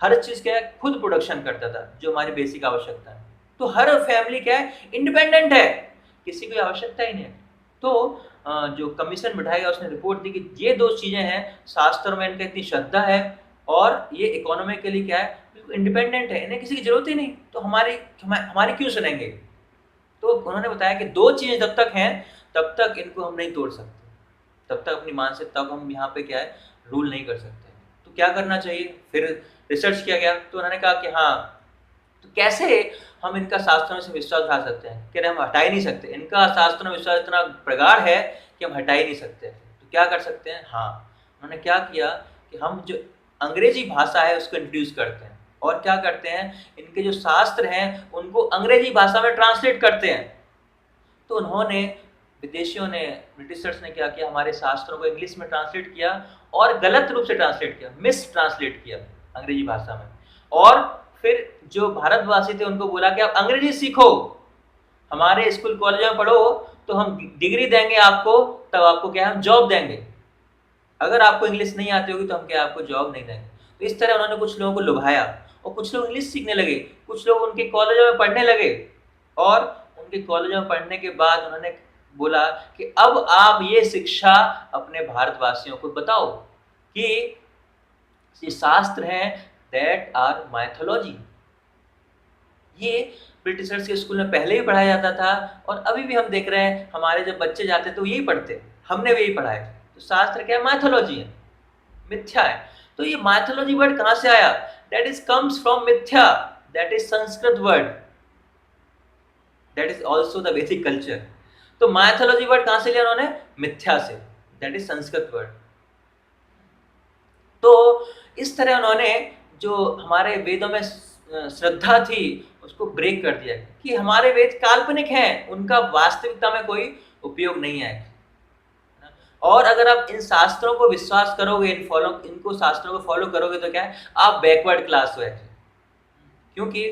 हर चीज क्या है खुद प्रोडक्शन करता था, जो हमारी बेसिक आवश्यकता है। तो हर फैमिली क्या है इंडिपेंडेंट है, किसी की आवश्यकता ही नहीं है। तो जो कमीशन बिठाया गया उसने रिपोर्ट दी कि ये दो चीजें हैं, शास्त्र में इनका इतनी श्रद्धा है और ये इकोनॉमिकली क्या है बिल्कुल इंडिपेंडेंट है, इन्हें किसी की जरूरत ही नहीं, तो हमारी क्यों सुनेंगे। तो उन्होंने बताया कि दो चीजें जब तक हैं तब तक इनको हम नहीं तोड़ सकते, तब तक अपनी मानसिकता को हम यहाँ पे क्या है रूल नहीं कर सकते। तो क्या करना चाहिए, फिर रिसर्च किया गया। तो उन्होंने कहा कि हाँ, तो कैसे हम इनका शास्त्रों से विश्वास उठा सकते हैं, कह रहे हम हटा ही नहीं सकते, इनका शास्त्रों में विश्वास इतना प्रगाढ़ है कि हम हटा ही नहीं सकते। तो क्या कर सकते हैं, हाँ उन्होंने क्या किया कि हम जो अंग्रेजी भाषा है उसको इंट्रोड्यूस करते हैं, और क्या करते हैं इनके जो शास्त्र हैं उनको अंग्रेजी भाषा में ट्रांसलेट करते हैं। तो उन्होंने विदेशियों ने, ब्रिटिशर्स ने क्या किया, हमारे शास्त्रों को इंग्लिश में ट्रांसलेट किया और गलत रूप से ट्रांसलेट किया, मिस ट्रांसलेट किया अंग्रेजी भाषा में। और फिर जो भारतवासी थे उनको बोला कि आप अंग्रेजी सीखो, हमारे स्कूल कॉलेज में पढ़ो, तो हम डिग्री देंगे आपको, तब आपको क्या हम जॉब देंगे, अगर आपको इंग्लिश नहीं आती होगी तो हम क्या आपको जॉब नहीं देंगे। तो इस तरह उन्होंने कुछ लोगों को लुभाया और कुछ लोग इंग्लिश सीखने लगे, कुछ लोग उनके कॉलेजों में पढ़ने लगे, और उनके कॉलेजों में पढ़ने के बाद उन्होंने बोला कि अब आप ये शिक्षा अपने भारतवासियों को बताओ कि ये शास्त्र हैं दैट आर माइथोलॉजी। ये ब्रिटिशर्स के स्कूल में पहले ही पढ़ाया जाता था और अभी भी हम देख रहे हैं हमारे जब बच्चे जाते हैं तो यही पढ़ते, हमने भी यही पढ़ा है। तो शास्त्र क्या है, माइथोलॉजी है, मिथ्या है। तो ये माइथोलॉजी वर्ड कहां से आया, दैट इज कम्स फ्रॉम मिथ्या, that is Sanskrit word, that is also the वैदिक कल्चर। तो माइथोलॉजी वर्ड कहां से लिया उन्होंने, मिथ्या से, दैट इज संस्कृत वर्ड। तो इस तरह उन्होंने जो हमारे वेदों में श्रद्धा थी उसको ब्रेक कर दिया कि हमारे वेद काल्पनिक हैं, उनका वास्तविकता में कोई उपयोग नहीं है। और अगर आप इन शास्त्रों को विश्वास करोगे, इनको शास्त्रों को फॉलो करोगे तो क्या है, आप बैकवर्ड क्लास हो। क्योंकि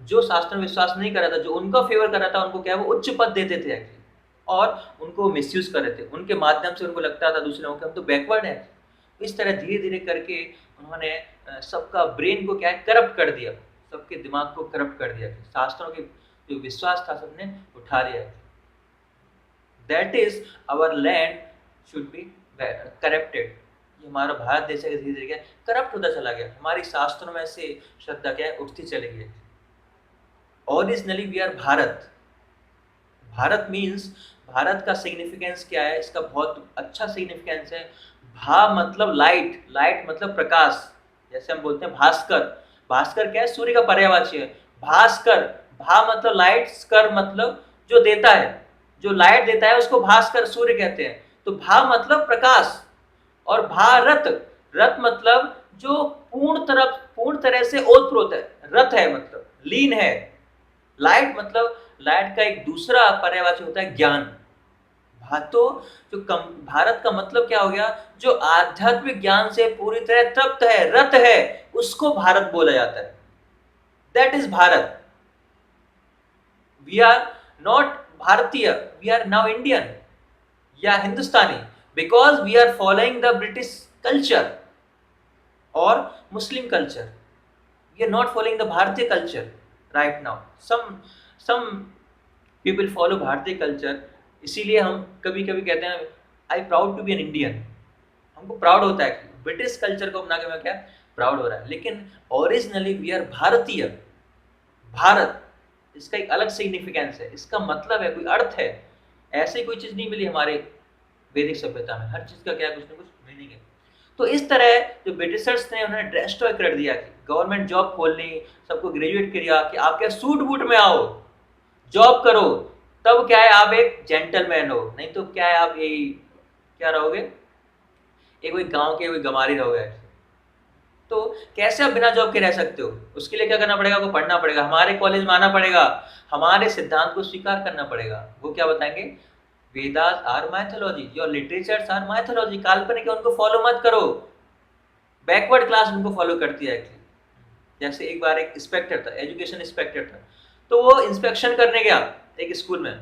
जो शास्त्र में विश्वास नहीं कर रहा था, जो उनका फेवर कर रहा था, उनको क्या है वो उच्च पद देते थे और उनको मिसयूज कर रहे थे। उनके माध्यम से उनको लगता था दूसरे लोगों के हम तो बैकवर्ड है। इस तरह धीरे धीरे करके उन्होंने सबका ब्रेन को क्या है करप्ट कर दिया, सबके दिमाग को करप्ट कर दिया। शास्त्रों के जो विश्वास था सबने उठा लिया। That is our land should be corrupted. ये हमारा भारत देश है धीरे धीरे करप्ट होता चला गया। हमारी शास्त्रों में से श्रद्धा क्या है उठती चली गई। Originally we are Bharat. Bharat means, Bharat का सिग्निफिकेंस क्या है, इसका बहुत अच्छा सिग्निफिकेंस है। भा मतलब लाइट, लाइट मतलब प्रकाश। जैसे हम बोलते हैं भास्कर, भास्कर क्या है सूर्य का पर्यायवाची है। भास्कर, भा मतलब लाइट, स्कर मतलब जो देता है, जो लाइट देता है उसको भास्कर सूर्य कहते हैं। तो भा मतलब प्रकाश और भारत, रथ मतलब जो पूर्ण तरह से ओतप्रोत है, रथ है मतलब लीन है। लाइट मतलब, लाइट का एक दूसरा पर्यायवाची होता है ज्ञान। तो जो भारत का मतलब क्या हो गया, जो आध्यात्मिक ज्ञान से पूरी तरह तृप्त है, रत है, उसको भारत बोला जाता है। That is Bharat. We are not Bharatiya, we are now Indian या Hindustani, because we are following the British culture और Muslim culture. We are not following the Bharatiya culture right now. Some people follow Bharatiya culture, इसीलिए हम कभी कभी कहते हैं I proud to be an Indian. हमको proud होता है कि ब्रिटिश कल्चर को अपना के मैं क्या प्राउड हो रहा है, लेकिन ओरिजिनली वी आर भारतीय। भारत, इसका एक अलग सिग्निफिकेंस है, इसका मतलब है, कोई अर्थ है। ऐसी कोई चीज नहीं मिली हमारे वैदिक सभ्यता में, हर चीज का क्या कुछ ना कुछ मीनिंग है। तो इस तरह जो ब्रिटिशर्स ने उन्होंने डिस्ट्रॉय कर दिया कि गवर्नमेंट जॉब खोल ली, सबको ग्रेजुएट किया कि आप क्या सूट बूट में आओ, जॉब करो, तब क्या है आप एक जेंटलमैन हो, नहीं तो क्या है आप यही क्या रहोगे, एक कोई गांव के कोई गमारी रहोगे। तो कैसे आप बिना जॉब के रह सकते हो? उसके लिए क्या करना पड़ेगा, आपको पढ़ना पड़ेगा, हमारे कॉलेज में आना पड़ेगा, हमारे सिद्धांत को स्वीकार करना पड़ेगा। वो क्या बताएंगे, Vedas are mythology, your literatures are mythology, काल्पनिक है उनको फॉलो मत करो। बैकवर्ड क्लास उनको फॉलो करती है। जैसे एक बार एक इंस्पेक्टर था, एजुकेशन इंस्पेक्टर था, तो वो इंस्पेक्शन करने गया एक स्कूल में।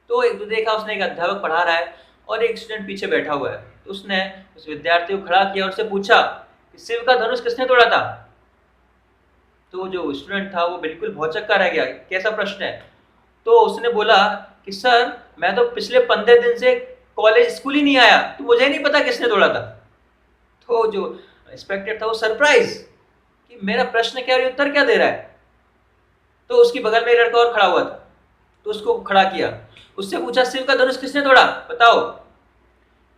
तो एक देखा उसने एक अध्यापक पढ़ा रहा है और एक स्टूडेंट पीछे बैठा हुआ है। तो उसने उस विद्यार्थी को खड़ा किया और उससे पूछा कि शिव का धनुष किसने तोड़ा था? तो जो स्टूडेंट था वो बिल्कुल भौचक्का रह गया, कैसा प्रश्न है? तो उसने बोला कि सर मैं तो पिछले 15 दिन से कॉलेज स्कूल ही नहीं आया, तो मुझे नहीं पता किसने तोड़ा था। तो जो इंस्पेक्टर था वो सरप्राइज कि मेरा प्रश्न क्या है, उत्तर क्या दे रहा है। तो उसकी बगल में एक लड़का और खड़ा हुआ था, तो उसको खड़ा किया, उससे पूछा शिव का धनुष किसने तोड़ा बताओ।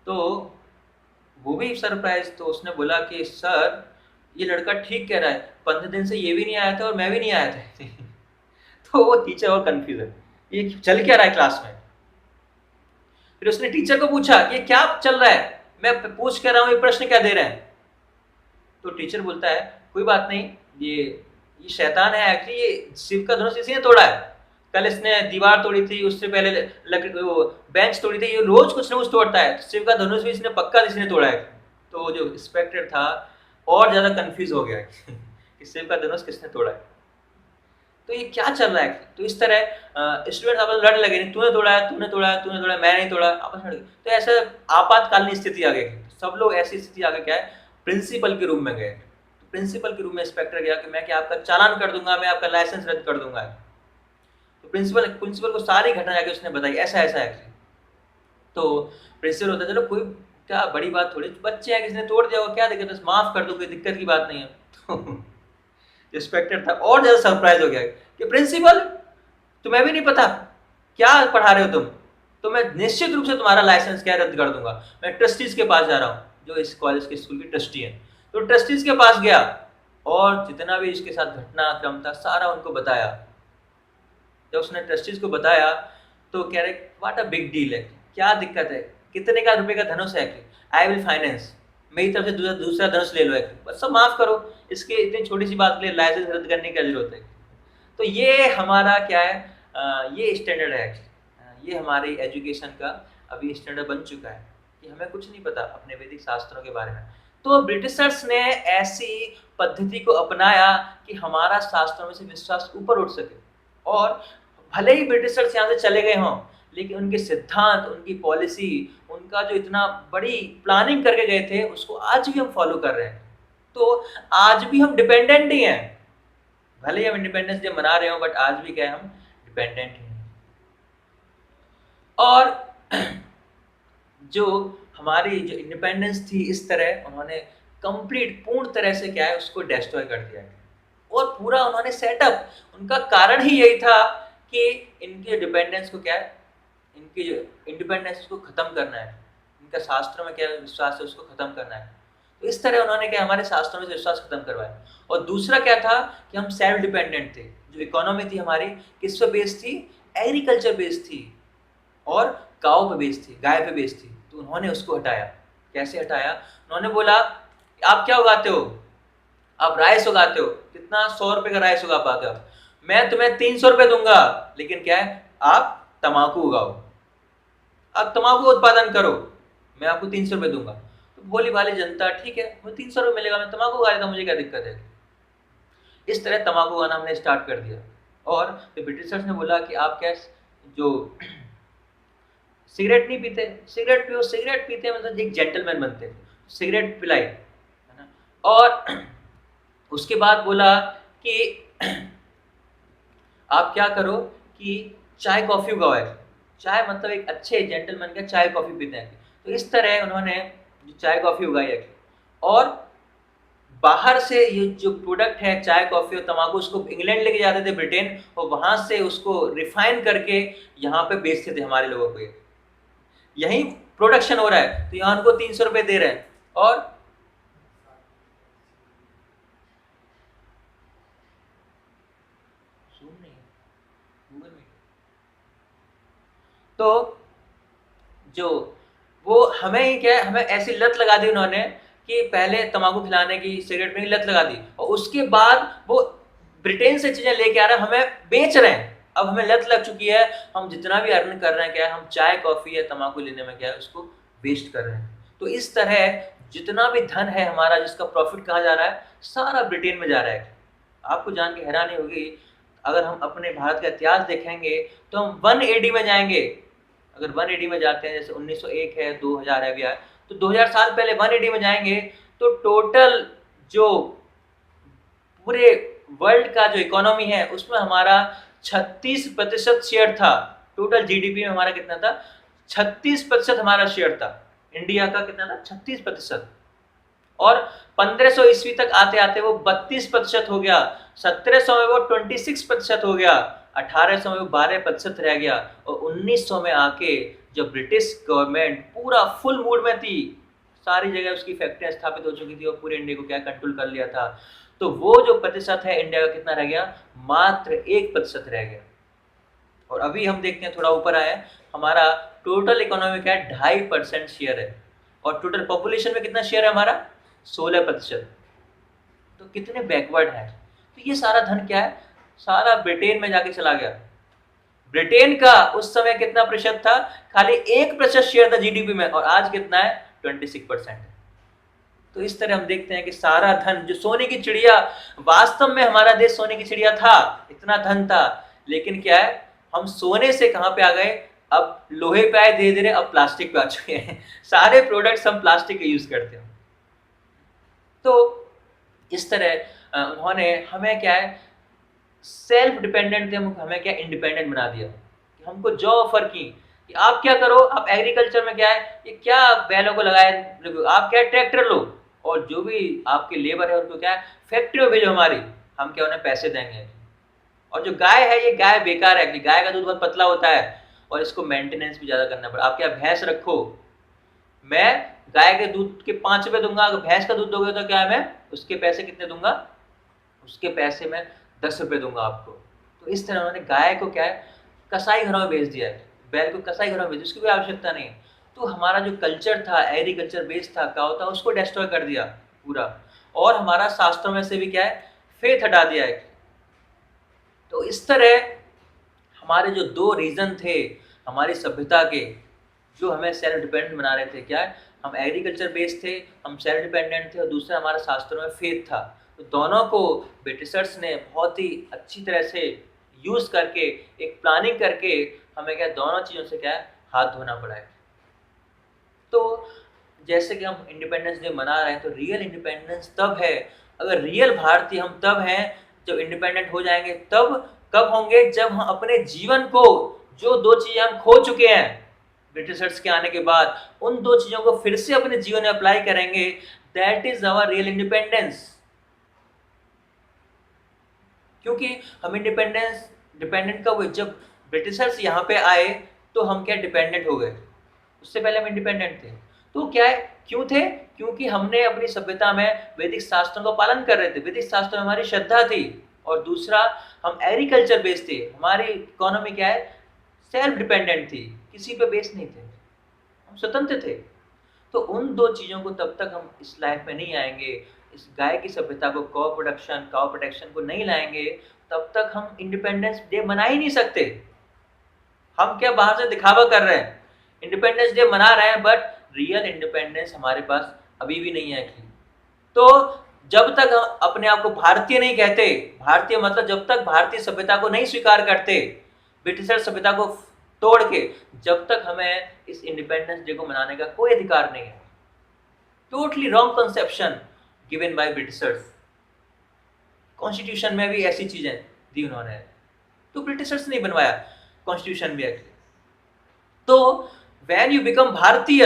तो वो भी सरप्राइज, तो उसने बोला कि सर ये लड़का ठीक कह रहा है, 15 दिन से ये भी नहीं आया था और मैं भी नहीं आया था। तो वो टीचर और कंफ्यूज है, ये चल क्या रहा है क्लास में। फिर उसने टीचर को पूछा ये क्या चल रहा है, मैं पूछ कर रहा हूँ, ये प्रश्न क्या दे रहे हैं। तो टीचर बोलता है कोई बात नहीं, ये शैतान है एक्चुअली, ये शिव का धनुष इसी ने तोड़ा है। कल इसने दीवार तोड़ी थी, उससे पहले वो बेंच तोड़ी थी, ये रोज कुछ ना कुछ तोड़ता है, तो शिव का धनुष भी इसने पक्का इसने तोड़ा है। तो जो इंस्पेक्टर था और ज्यादा कंफ्यूज हो गया कि शिव का धनुष किसने तोड़ा है, तो ये क्या चल रहा है। तो इस तरह स्टूडेंट आपस में लड़ने लगे, तूने तोड़ा है, तूने तोड़ा है, तूने तोड़ा है, मैं नहीं तोड़ा, आपस में। तो ऐसा आपातकालीन स्थिति आ गई, सब लोग ऐसी स्थिति आ गई क्या है, प्रिंसिपल के रूम में गए। तो प्रिंसिपल के रूम में इंस्पेक्टर गया कि मैं क्या आपका चालान कर दूंगा, मैं आपका लाइसेंस रद्द कर दूंगा। तो प्रिंसिपल को सारी घटना जाके उसने बताई, ऐसा ऐसा है। तो प्रिंसिपल होता है चलो कोई क्या बड़ी बात थोड़ी, बच्चे हैं, किसने तोड़ दिया होगा, क्या दिक्कत है, माफ कर दो, कोई दिक्कत की बात नहीं है। तो इंस्पेक्टर था और ज्यादा सरप्राइज हो गया कि प्रिंसिपल तुम्हें भी नहीं पता, क्या पढ़ा रहे हो तुम, तो मैं निश्चित रूप से तुम्हारा लाइसेंस क्या रद्द कर दूंगा, मैं ट्रस्टीज के पास जा रहा हूँ, जो इस कॉलेज के स्कूल की ट्रस्टी है। तो ट्रस्टीज के पास गया और जितना भी इसके साथ घटनाक्रम था सारा उनको बताया। जब उसने ट्रस्टीज को बताया तो कह रहे व्हाट अ बिग डील है, क्या दिक्कत है, कितने का रुपए का धनुष है, आई विल फाइनेंस। मेरी तरफ से दूसरा दूसरा धनुष ले लो एक, बस सब माफ करो, इसके इतनी छोटी सी बात के लिए लाइसेंस रद्द करने की क्या जरूरत है। तो ये हमारा क्या है, ये स्टैंडर्ड है। ये हमारे एजुकेशन का अभी स्टैंडर्ड बन चुका है कि हमें कुछ नहीं पता अपने वैदिक शास्त्रों के बारे में। तो ब्रिटिशर्स ने ऐसी पद्धति को अपनाया कि हमारा शास्त्रों में से विश्वास ऊपर उठ सके। और भले ही ब्रिटिशर्स यहाँ से चले गए हों, लेकिन उनके सिद्धांत, उनकी पॉलिसी, उनका जो इतना बड़ी प्लानिंग करके गए थे, उसको आज भी हम फॉलो कर रहे हैं। तो आज भी हम डिपेंडेंट ही हैं, भले ही हम इंडिपेंडेंस डे मना रहे हो, बट आज भी क्या है, हम डिपेंडेंट हैं। और जो हमारी जो इंडिपेंडेंस थी, इस तरह उन्होंने कंप्लीट पूर्ण तरह से क्या है उसको डिस्ट्रॉय कर दिया है। और पूरा उन्होंने सेटअप, उनका कारण ही यही था कि इनके डिपेंडेंस को क्या है, इनकी जो इंडिपेंडेंस को खत्म करना है, इनका शास्त्रों में क्या विश्वास है उसको खत्म करना है। तो इस तरह उन्होंने क्या हमारे शास्त्रों में से विश्वास खत्म करवाया। और दूसरा क्या था कि हम सेल्फ डिपेंडेंट थे। जो इकोनॉमी थी हमारी किस पे बेस्ड थी, एग्रीकल्चर बेस्ड थी और काऊ पे बेस्ड थी, गाय पे बेस्ड थी। तो उन्होंने उसको हटाया। कैसे हटाया, उन्होंने बोला आप क्या उगाते हो, आप राइस उगाते हो, कितना 100 रुपए का राइस उगा पाते हो, मैं तुम्हें 300 रुपए दूंगा, लेकिन क्या है आप तंबाकू उगाओ, आप तंबाकू उत्पादन करो, मैं आपको 300 रुपए दूंगा। तो भोली भाली जनता, ठीक है मुझे 300 रुपए मिलेगा, मैं तंबाकू उगा लेता हूँ, मुझे क्या दिक्कत है। इस तरह तंबाकू उगाना हमने स्टार्ट कर दिया। और तो ब्रिटिशर्स ने बोला कि आप क्या जो सिगरेट नहीं पीते, सिगरेट पियो, सिगरेट पीते मतलब एक जेंटलमैन बनते, सिगरेट पिलाई, है ना। और उसके बाद बोला कि आप क्या करो कि चाय कॉफी उगाओ है, चाय मतलब एक अच्छे जेंटलमैन का चाय कॉफी पीते हैं। तो इस तरह उन्होंने चाय कॉफी उगाई है। और बाहर से ये जो प्रोडक्ट है चाय कॉफी और तंबाकू, उसको इंग्लैंड लेके जाते थे, ब्रिटेन, और वहां से उसको रिफाइन करके यहाँ पे बेचते थे हमारे लोगों को। यही प्रोडक्शन हो रहा है, तो यहाँ उनको 300 रुपए दे रहे हैं। और तो जो वो हमें ही क्या है, हमें ऐसी लत लगा दी उन्होंने कि पहले तंबाकू खिलाने की, सिगरेट में लत लगा दी, और उसके बाद वो ब्रिटेन से चीजें लेके आ रहे हैं, हमें बेच रहे हैं। अब हमें लत लग चुकी है, हम जितना भी अर्न कर रहे हैं क्या है, हम चाय कॉफी या तंबाकू लेने में क्या है उसको वेस्ट कर रहे हैं। तो इस तरह जितना भी धन है हमारा, जिसका प्रॉफिट कहाँ जा रहा है, सारा ब्रिटेन में जा रहा है। आपको जान के हैरानी होगी, अगर हम अपने भारत का इतिहास देखेंगे तो हम 1 एडी में जाएंगे। अगर 1 एडी में जाते हैं, जैसे 1901 है, 2000 है, भी है, तो 2000 साल पहले 1 एडी में जाएंगे तो टोटल जो पूरे वर्ल्ड का जो इकोनॉमी है उसमें हमारा 36% शेयर था। टोटल जीडीपी में हमारा कितना था, 36% हमारा शेयर था। इंडिया का कितना था, 36%। और 1500 ईस्वी तक आते आते वो 32% हो गया, 1700 में वो 26% हो गया, 1800 में वो 12% रह गया, और 1900 में आके जब ब्रिटिश गवर्नमेंट पूरा फुल मूड में थी, सारी जगह उसकी फैक्ट्रियां स्थापित हो चुकी थी और पूरे इंडिया को क्या कंट्रोल कर लिया था, तो वो जो प्रतिशत है इंडिया का कितना रह गया, मात्र 1% रह गया। और अभी हम देखते हैं थोड़ा ऊपर आया, हमारा टोटल इकोनॉमी का 2.5% शेयर है, और टोटल पॉपुलेशन में कितना शेयर है हमारा, 16%। तो कितने बैकवर्ड है। तो ये सारा धन क्या है, सारा ब्रिटेन में जाके चला गया। ब्रिटेन का उस समय कितना प्रतिशत था, खाली 1% शेयर था जीडीपी में, और आज कितना है, 26%। तो इस तरह हम देखते हैं कि सारा धन, जो सोने की चिड़िया, वास्तव में हमारा देश सोने की चिड़िया था, इतना धन था, लेकिन क्या है, हम सोने से कहां पे आ गए, अब लोहे पे आए धीरे धीरे, अब प्लास्टिक पे आ चुके हैं। सारे प्रोडक्ट्स हम प्लास्टिक के यूज करते हैं। तो इस तरह उन्होंने हमें क्या है, सेल्फ डिपेंडेंट थे, हमें क्या इंडिपेंडेंट बना दिया। हमको जॉब ऑफर की कि आप क्या करो, आप एग्रीकल्चर में क्या है, ये क्या बैलों को लगाए, आप क्या ट्रैक्टर लो, और जो भी आपके लेबर है उनको क्या है फैक्ट्री में भेजो हमारी, हम क्या उन्हें पैसे देंगे। और जो गाय है, ये गाय बेकार है, गाय का दूध बहुत पतला होता है और इसको मेंटेनेंस भी ज्यादा करना पड़ता है। आप क्या भैंस रखो, मैं गाय के दूध के 5 रुपए दूंगा, अगर भैंस का दूध दोगे तो क्या है, मैं उसके पैसे कितने दूंगा, उसके पैसे मैं 10 रुपए दूंगा आपको। तो इस तरह उन्होंने गाय को क्या है कसाई घरों में भेज दिया है, बैल को कसाई घरों में भेज, उसकी कोई आवश्यकता नहीं है। तो हमारा जो कल्चर था, एग्रीकल्चर बेस्ड था, क्या होता, उसको डिस्ट्रॉय कर दिया पूरा। और हमारा शास्त्रों में से भी क्या है, फेथ हटा दिया है। तो इस तरह हमारे जो दो रीजन थे हमारी सभ्यता के, जो हमें सेल्फ डिपेंडेंट बना रहे थे, क्या है, हम एग्रीकल्चर बेस्ड थे, हम सेल्फ डिपेंडेंट थे, और दूसरा हमारा शास्त्रों में फेथ था। तो दोनों को ब्रिटिशर्स ने बहुत ही अच्छी तरह से यूज करके, एक प्लानिंग करके, हमें क्या दोनों चीज़ों से क्या है, हाथ धोना पड़ा है। तो जैसे कि हम इंडिपेंडेंस डे मना रहे हैं, तो रियल इंडिपेंडेंस तब है, अगर रियल भारतीय हम तब हैं जब इंडिपेंडेंट हो जाएंगे। तब कब होंगे, जब हम अपने जीवन को, जो दो चीजें हम खो चुके हैं ब्रिटिशर्स के आने के बाद, उन दो चीजों को फिर से अपने जीवन में अप्लाई करेंगे। That is our real independence. क्योंकि हम डिपेंडेंट कब हुए, जब ब्रिटिशर्स यहाँ पे आए तो हम क्या डिपेंडेंट हो गए, उससे पहले हम इंडिपेंडेंट थे। तो क्या है, क्यों थे, क्योंकि हमने अपनी सभ्यता में वैदिक शास्त्रों का पालन कर रहे थे, वैदिक शास्त्र में हमारी श्रद्धा थी। और दूसरा, हम एग्रीकल्चर बेस्ड थे, हमारी इकोनॉमी क्या है, सेल्फ डिपेंडेंट थी, किसी पे बेस्ड नहीं थे, हम स्वतंत्र थे। तो उन दो चीज़ों को तब तक हम इस लाइफ में नहीं आएंगे, इस गाय की सभ्यता को, काउ प्रोडक्शन को नहीं लाएंगे, तब तक हम इंडिपेंडेंस डे मना ही नहीं सकते। हम क्या बाहर से दिखावा कर रहे हैं, इंडिपेंडेंस डे मना रहे हैं, बट रियल इंडिपेंडेंस हमारे पास अभी भी नहीं है। तो जब तक हम अपने आप को भारतीय नहीं कहते, भारतीय मतलब जब तक भारतीय सभ्यता को नहीं स्वीकार करते, ब्रिटिशर सभ्यता को तोड़ के, जब तक हमें इस इंडिपेंडेंस डे को मनाने का कोई अधिकार नहीं है। Totally wrong conception given by Britishers. Constitution में भी ऐसी चीजें दी उन्होंने, तो ब्रिटिशर्स ने बनवाया कॉन्स्टिट्यूशन भी एक्चुअली। तो व्हेन यू बिकम भारतीय,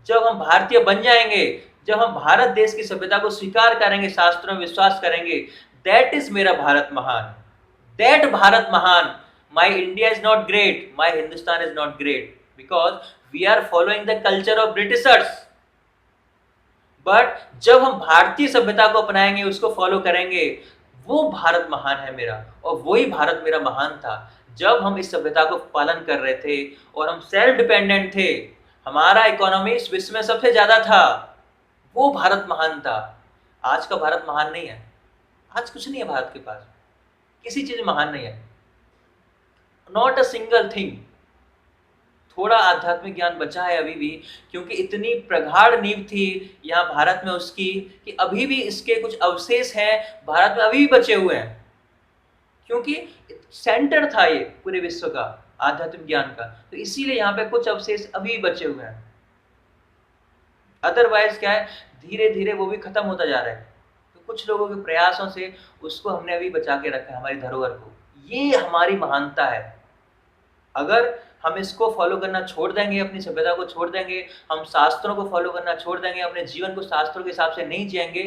जब हम भारतीय बन जाएंगे, जब हम भारत देश की सभ्यता को स्वीकार करेंगे, शास्त्रों में विश्वास करेंगे, दैट इज मेरा भारत महान, दैट भारत महान। My India is not great, my Hindustan is not great, because we are following the culture of Britishers. But जब हम भारतीय सभ्यता को अपनाएंगे, उसको फॉलो करेंगे, वो भारत महान है मेरा, और वही भारत मेरा महान था जब हम इस सभ्यता को पालन कर रहे थे और हम सेल्फ डिपेंडेंट थे, हमारा इकोनॉमी इस विश्व में सबसे ज्यादा था, वो भारत महान था। आज का भारत महान नहीं है, आज कुछ नहीं है भारत के पास, किसी चीज महान नहीं है, नॉट अ सिंगल थिंग। थोड़ा आध्यात्मिक ज्ञान बचा है अभी भी, क्योंकि इतनी प्रगाढ़ नींव थी यहाँ भारत में उसकी, कि अभी भी इसके कुछ अवशेष हैं भारत में, अभी भी बचे हुए हैं, क्योंकि सेंटर था ये पूरे विश्व का आध्यात्मिक ज्ञान का, तो इसीलिए यहाँ पे कुछ अवशेष अभी भी बचे हुए हैं। अदरवाइज क्या है, धीरे धीरे वो भी खत्म होता जा रहा है। तो कुछ लोगों के प्रयासों से उसको हमने अभी बचा के रखा है, हमारी धरोहर को। ये हमारी महानता है। अगर हम इसको फॉलो करना छोड़ देंगे, अपनी सभ्यता को छोड़ देंगे, हम शास्त्रों को फॉलो करना छोड़ देंगे, अपने जीवन को शास्त्रों के हिसाब से नहीं जिएंगे,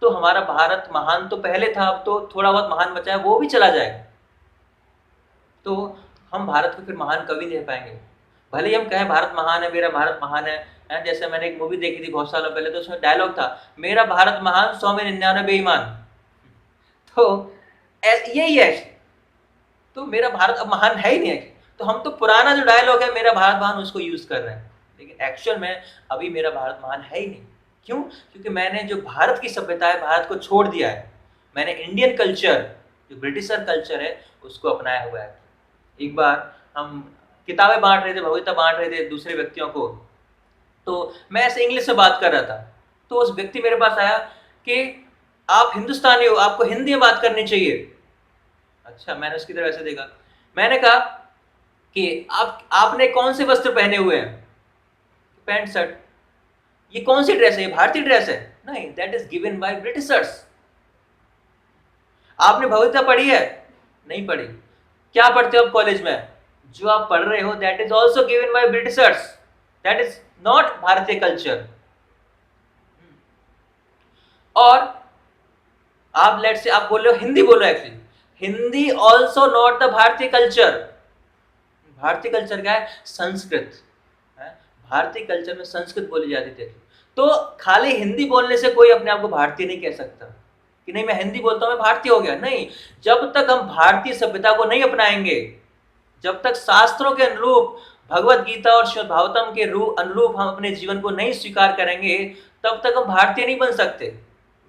तो हमारा भारत महान तो पहले था, अब तो थोड़ा बहुत महान बचा है, वो भी चला जाएगा। तो हम भारत को फिर महान कभी नहीं रह पाएंगे। भले ही हम कहें भारत महान है, मेरा भारत महान है। जैसे मैंने एक मूवी देखी थी बहुत सालों पहले, तो उसमें डायलॉग था, मेरा भारत महान 100 में 99 बेईमान। तो यही है, तो मेरा भारत अब महान है ही नहीं है। तो हम तो पुराना जो डायलॉग है मेरा भारत महान, उसको यूज कर रहे हैं, लेकिन एक्चुअल में अभी मेरा भारत महान है ही नहीं। क्यों? क्योंकि मैंने जो भारत की सभ्यता है, भारत को छोड़ दिया है, मैंने इंडियन कल्चर, जो ब्रिटिशर कल्चर है, उसको अपनाया हुआ है। एक बार हम किताबें बांट रहे थे, भगवद्गीता बांट रहे थे दूसरे व्यक्तियों को, तो मैं ऐसे इंग्लिश में बात कर रहा था, तो उस व्यक्ति मेरे पास आया कि आप हिंदुस्तानी हो, आपको हिंदी में बात करनी चाहिए। अच्छा, मैंने उसकी तरफ ऐसे देखा, मैंने कहा कि आपने कौन से वस्त्र पहने हुए हैं? Pant shirt. ये कौन सी ड्रेस है? ये भारतीय ड्रेस है? नहीं, that is given by Britishers. आपने भगवद्गीता पढ़ी है? नहीं पढ़ी। क्या पढ़ते हो आप कॉलेज में? जो आप पढ़ रहे हो that is also given by Britishers, that is not भारतीय कल्चर। और आप लेट से आप बोल रहे हो हिंदी बोलो, actually Hindi also not the Bharatiya culture. भारतीय कल्चर क्या है? संस्कृत है। भारतीय कल्चर में संस्कृत बोली जाती थी। तो खाली हिंदी बोलने से कोई अपने आप को भारतीय नहीं कह सकता कि नहीं मैं हिंदी बोलता हूं मैं भारतीय हो गया। नहीं, जब तक हम भारतीय सभ्यता को नहीं अपनाएंगे, जब तक शास्त्रों के अनुरूप भगवत गीता और श्रीमद् भागवतम के अनुरूप हम अपने जीवन को नहीं स्वीकार करेंगे, तब तक हम भारतीय नहीं बन सकते।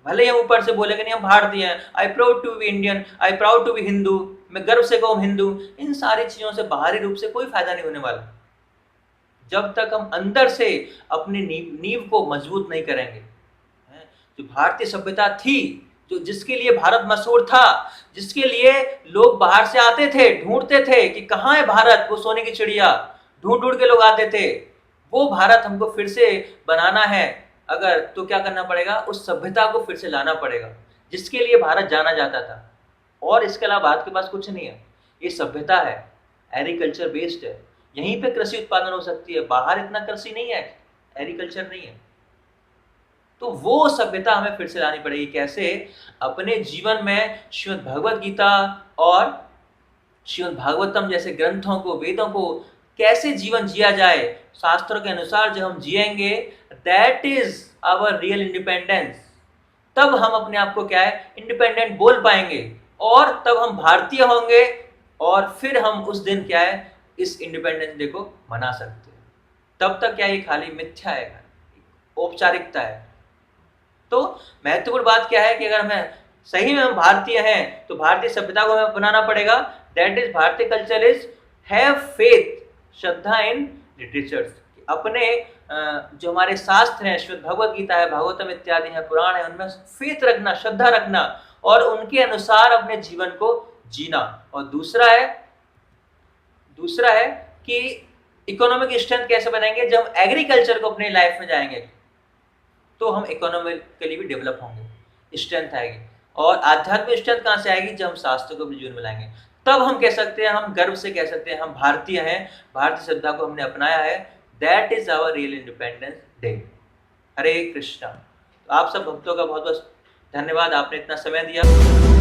भले ही हम ऊपर से बोलेंगे नहीं हम भारतीय हैं, I proud to be Indian, I proud to be Hindu, मैं गर्व से कहूँ हिंदू, इन सारी चीजों से बाहरी रूप से कोई फायदा नहीं होने वाला जब तक हम अंदर से अपनी नींव को मजबूत नहीं करेंगे। जो भारतीय सभ्यता थी, जो जिसके लिए भारत मशहूर था, जिसके लिए लोग बाहर से आते थे, ढूंढते थे कि कहाँ है भारत, वो सोने की चिड़िया, ढूंढ ढूंढ के लोग आते थे, वो भारत हमको फिर से बनाना है अगर, तो क्या करना पड़ेगा, उस सभ्यता को फिर से लाना पड़ेगा जिसके लिए भारत जाना जाता था। और इसके अलावा भारत के पास कुछ नहीं है, ये सभ्यता है, एग्रीकल्चर बेस्ड है, यहीं पे कृषि उत्पादन हो सकती है, बाहर इतना कृषि नहीं है, एग्रीकल्चर नहीं है। तो वो सभ्यता हमें फिर से लानी पड़ेगी। कैसे? अपने जीवन में श्रीमद् भगवत गीता और श्रीमद् भागवतम जैसे ग्रंथों को, वेदों को कैसे जीवन जिया जाए, शास्त्रों के अनुसार जब हम जिएंगे, that is our real independence. तब हम अपने आप को क्या है, इंडिपेंडेंट बोल पाएंगे, और तब हम भारतीय होंगे, और फिर हम उस दिन क्या है, इस इंडिपेंडेंस डे को मना सकते हैं। तब तक क्या ये खाली मिथ्या है, औपचारिकता है। तो महत्वपूर्ण बात क्या है कि अगर हमें सही में हम भारतीय हैं, तो भारतीय सभ्यता को हमें अपनाना पड़ेगा। दैट इज भारतीय culture is have faith, Shraddha in literatures. अपने जो हमारे शास्त्र हैं, श्रीमद् भगवत गीता है, भागवतम इत्यादि है, पुराण है, उनमें फेथ रखना, श्रद्धा रखना, और उनके अनुसार अपने जीवन को जीना। और दूसरा है कि इकोनॉमिक स्ट्रेंथ कैसे बनाएंगे, जब एग्रीकल्चर को अपने लाइफ में जाएंगे तो हम इकोनॉमिकली भी डेवलप होंगे, स्ट्रेंथ आएगी। और आध्यात्मिक स्ट्रेंथ कहाँ से आएगी, जब हम शास्त्र को अपने जीवन में लाएंगे, तब हम कह सकते हैं, हम गर्व से कह सकते हैं हम भारतीय हैं, भारतीय श्रद्धा को हमने अपनाया है। That is our real independence day. Hare Krishna. तो आप सब भक्तों का बहुत बहुत धन्यवाद, आपने इतना समय दिया।